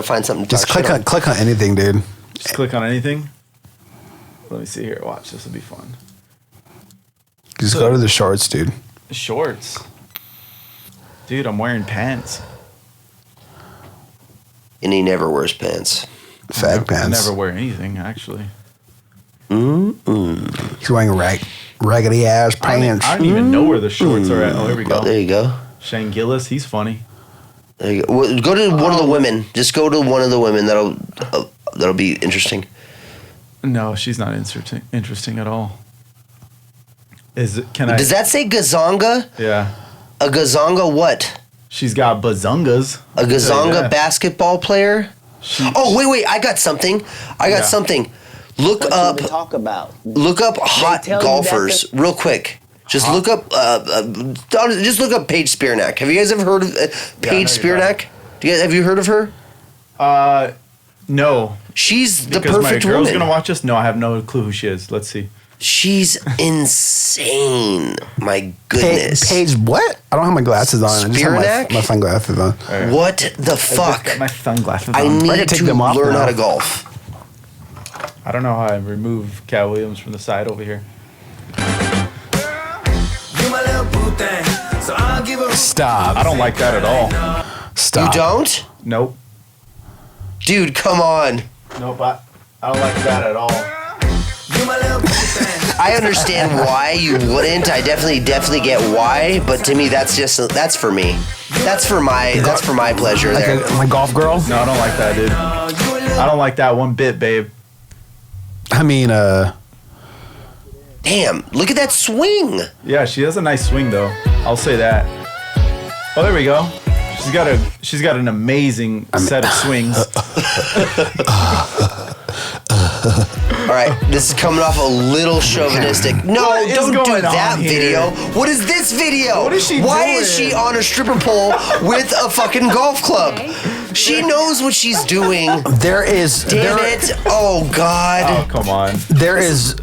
find something to just click on anything, dude. Just click on anything. Let me see here. Watch, this will be fun. Just go to the shorts, dude. Shorts, dude. I'm wearing pants. And he never wears pants. Fag pants. I never wear anything, actually. He's wearing raggedy ass pants. I don't even know where the shorts are at. Oh, here we go. There you go. Shane Gillis, he's funny. There you go. Go to one of the women. Just go to one of the women. That'll be interesting. No, she's not interesting at all. Does that say gazonga? Yeah. A gazonga what? She's got bazongas. A gazonga basketball player? Wait. I got something. Look up hot golfers real quick. Just look up Paige Spiranac. Have you guys ever heard of Paige Spiranac? Have you heard of her? No. She's the because perfect my girl's woman. gonna watch us. No, I have no clue who she is. Let's see. She's insane. My goodness. Paige, what? I don't have my glasses on. I just have my sunglasses on. Right. What the fuck? My sunglasses on. I need to learn how to golf. I don't know how I remove Katt Williams from the side over here. Stop. I don't like that at all. Stop. You don't? Nope. Dude, come on. Nope, I don't like that at all. I understand why you wouldn't. I definitely get why, but to me that's for me. That's for my pleasure like there. My golf girl? No, I don't like that, dude. I don't like that one bit, babe. I mean, damn, look at that swing. Yeah, she has a nice swing though. I'll say that. Oh, there we go. She's got an amazing set of swings. All right, this is coming off a little chauvinistic. No, don't do that video. What is this video? What is she Why doing? is she on a stripper pole with a fucking golf club? She knows what she's doing. There is. Damn it. Oh, God. Oh, come on. There is.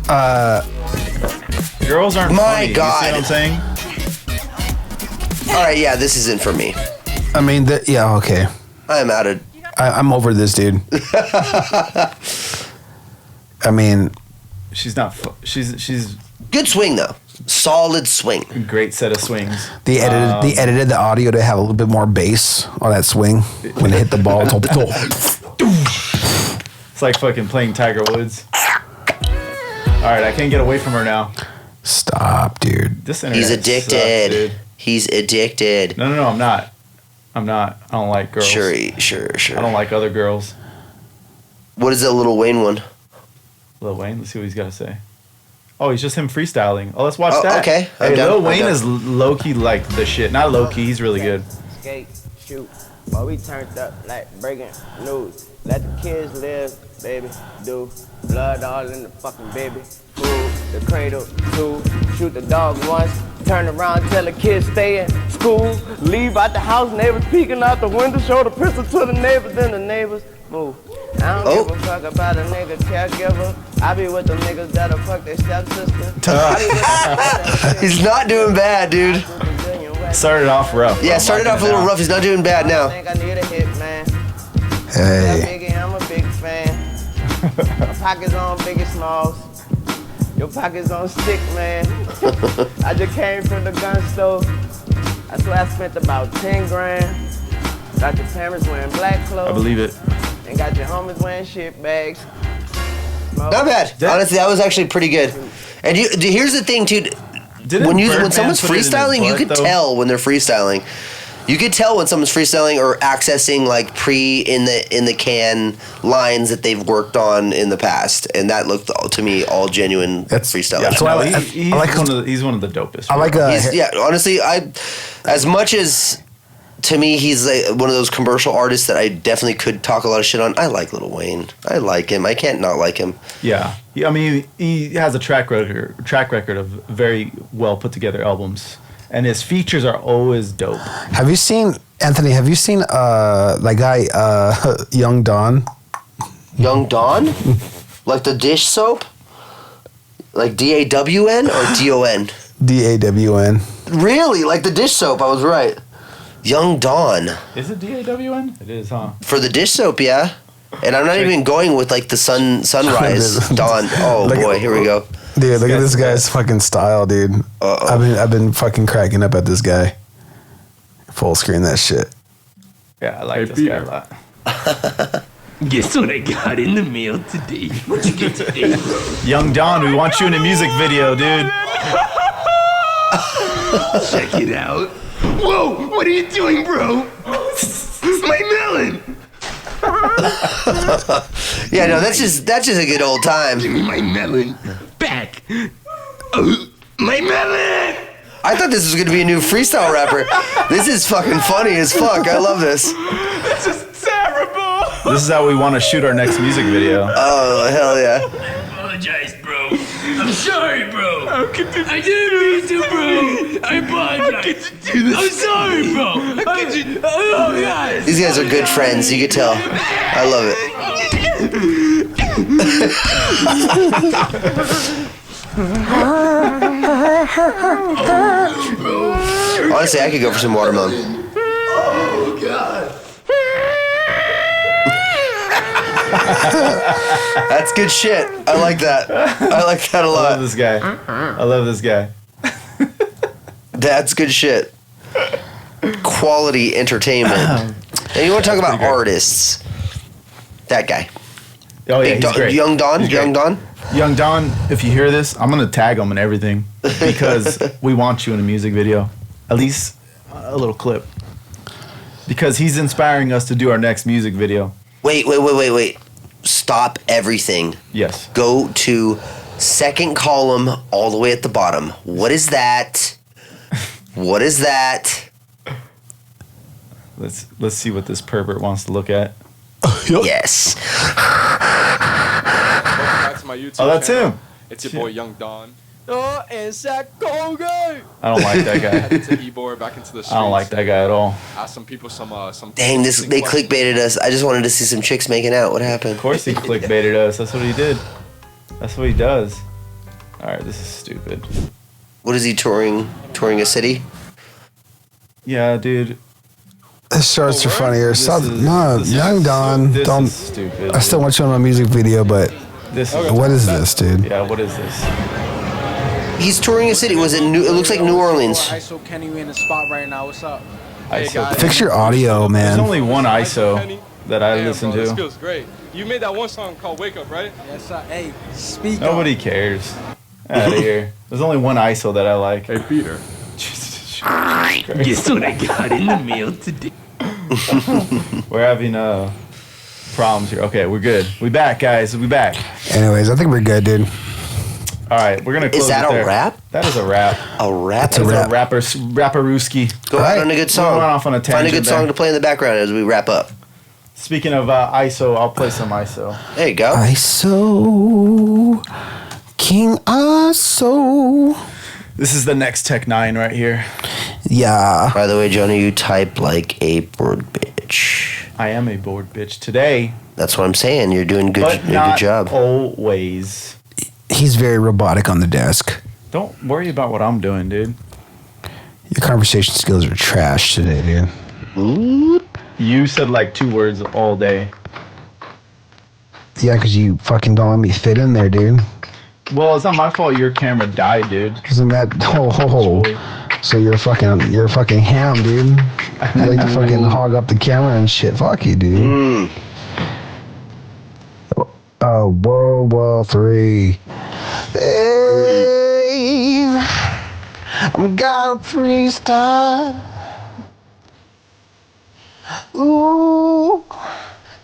Girls aren't My funny. God. You see what I'm saying? All right, yeah, this isn't for me. I mean, yeah, okay. I'm out of... I'm over this, dude. I mean... She's not... She's... Good swing, though. Solid swing. Great set of swings. They edited the audio to have a little bit more bass on that swing when it hit the ball. It's like fucking playing Tiger Woods. All right, I can't get away from her now. Stop, dude. He's addicted. Sucks, dude. He's addicted. No, I'm not. I don't like girls. Sure. I don't like other girls. What is that Lil Wayne one? Lil Wayne? Let's see what he's got to say. Oh, he's just him freestyling. Oh, let's watch that. Okay. Hey, Lil Wayne is low-key like the shit. Not low-key, he's really good. Skate, shoot, while we turned up like breaking news. Let the kids live, baby, do. Blood all in the fucking baby. Food, the cradle, two. Shoot the dog once. Turn around, tell the kids stay in school. Leave out the house, neighbors peeking out the window. Show the pistol to the neighbors, then the neighbors move. I don't give a fuck about a nigga caregiver. I be with the niggas that'll fuck their stepsister. He's not doing bad, dude. Started off rough. Yeah, started off a little rough. He's not doing bad now. I think I need a hit, man. Hey. Biggie, I'm a big fan. My pockets on Biggie Smalls. Your pockets on stick, man. I just came from the gun store. That's where I spent about 10 grand. Got your parents wearing black clothes. I believe it. And got your homies wearing shit bags. Not bad. Honestly, that was actually pretty good. And here's the thing, too. When someone's freestyling, you can tell when they're freestyling. You could tell when someone's freestyling or accessing like in the can lines that they've worked on in the past, and that looked to me all genuine freestyling. Yeah, so he's one of the dopest. I like honestly, as much as to me he's like one of those commercial artists that I definitely could talk a lot of shit on. I like Lil Wayne. I like him. I can't not like him. Yeah, I mean he has a track record of very well put together albums. And his features are always dope. Have you seen Anthony? Have you seen that guy Young Don? Young Don, like the dish soap, like DAWN or DON? DAWN. Really, like the dish soap? I was right. Young Don. Is it DAWN? It is, huh? For the dish soap, yeah. And I'm not even going with like the sunrise dawn. Oh boy, here we go. Dude, look at this guy's fucking style, dude. I've been fucking cracking up at this guy. Full screen that shit. Yeah, I like this guy a lot. Guess what I got in the mail today? What you get today, bro? Young Don, we want you in a music video, dude. Check it out. Whoa, what are you doing, bro? My melon. Yeah, no, that's just a good old time. Give me my melon back. Oh, my melon. I thought this was gonna be a new freestyle rapper. This is fucking funny as fuck. I love this. This is terrible. This is how we want to shoot our next music video. Oh hell yeah! I apologize, bro. I'm sorry, bro. How could you I didn't mean to, bro. I apologize. How could you do this? I'm sorry, bro. How could you? Oh, God. These guys are good friends. You could tell. I love it. Honestly, I could go for some watermelon. Oh, God. That's good shit. I like that. I like that a lot. I love this guy. I love this guy. That's good shit. Quality entertainment. And you want to talk about artists? That guy. Oh yeah, he's great. Young Don. He's Young Don. Young Don. If you hear this, I'm gonna tag him and everything because we want you in a music video. At least a little clip. Because he's inspiring us to do our next music video. Wait. Stop everything. Yes. Go to second column all the way at the bottom. What is that? What is that? Let's see what this pervert wants to look at. Yes. Welcome back to my YouTube Oh, that's channel. him. It's your boy Young Don. I don't like that guy. Headed to Ybor, back into the streets. I don't like that guy at all. Ask some people some. Dang, they clickbaited us. I just wanted to see some chicks making out. What happened? Of course he clickbaited us. That's what he did. That's what he does. All right, this is stupid. What is he touring? Touring a city? Yeah, dude. His shorts are funnier. Young Don. This is stupid. I still want you on my music video, but what is this, dude? Yeah, what is this? He's touring a city. Was it New? It looks like New Orleans. ISO Kenny, we in the spot right now. What's up? ISO. Fix your audio, man. There's only one ISO that I listen to. This feels great. You made that one song called Wake Up, right? Yes, sir. Hey, speak Nobody cares. Out of here. There's only one ISO that I like. Hey, Peter. Guess what I got in the mail today? We're having problems here. Okay, we're good. We back, guys. We back. Anyways, I think we're good, dude. All right, we're gonna close. Is that it there. a rap? That is a rap. A rap? That's a rapper-ooski. Go out on a good song. Off on a Find a good song to play in the background as we wrap up. Speaking of ISO, I'll play some ISO. There you go. ISO. King ISO. This is the next Tech 9 right here. Yeah. By the way, Johnny, you type like a bored bitch. I am a bored bitch today. That's what I'm saying. You're doing good job. Always. He's very robotic on the desk. Don't worry about what I'm doing, dude. Your conversation skills are trash today, dude. You said like 2 words all day. Yeah, because you fucking don't let me fit in there, dude. Well, it's not my fault your camera died, dude. Isn't that so you're a fucking ham, dude. You like to fucking hog up the camera and shit. Fuck you, dude. Oh, World War 3. Hey, I'm gonna freestyle. Ooh,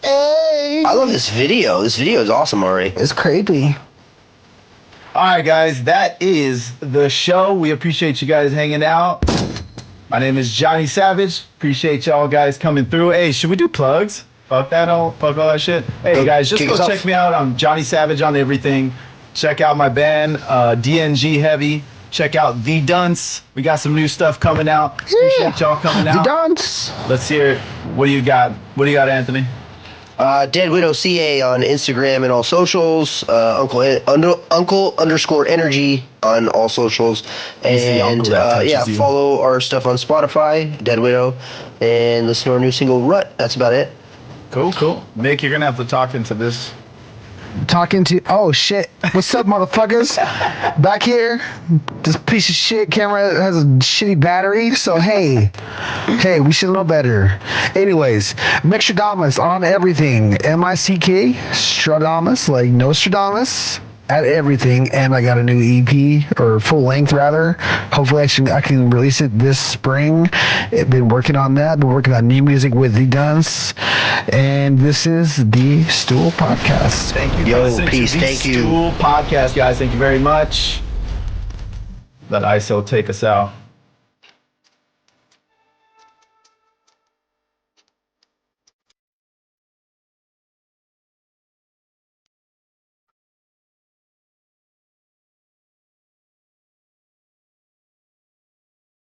hey. I love this video. This video is awesome, Ari. It's creepy. All right, guys, that is the show. We appreciate you guys hanging out. My name is JonnySavage. Appreciate y'all guys coming through. Hey, should we do plugs? Fuck all that shit. Hey, guys, just go check me out. I'm JonnySavage on everything. Check out my band, DNG Heavy. Check out Thee Dunce. We got some new stuff coming out. Appreciate y'all coming out. Thee Dunce. Let's hear it. What do you got? What do you got, Anthony? Dead Widow CA on Instagram and all socials. Uncle_energy on all socials. And follow our stuff on Spotify, Dead Widow, and listen to our new single Rut. That's about it. Cool. Mick, you're gonna have to talk into this. Oh shit. What's up, motherfuckers? Back here. This piece of shit camera has a shitty battery, so hey, we should know better. Anyways, Mickstradamus on everything. M-I-C-K, Stradamus, like Nostradamus, at everything. And I got a new EP, or full length rather. Hopefully I can release it this spring. I've been working on that. Been working on new music with Thee Dunce. And this is the Stool Podcast. Thank you. Yo, peace. Thank you. Stool Podcast, guys. Thank you very much. Let ISO take us out.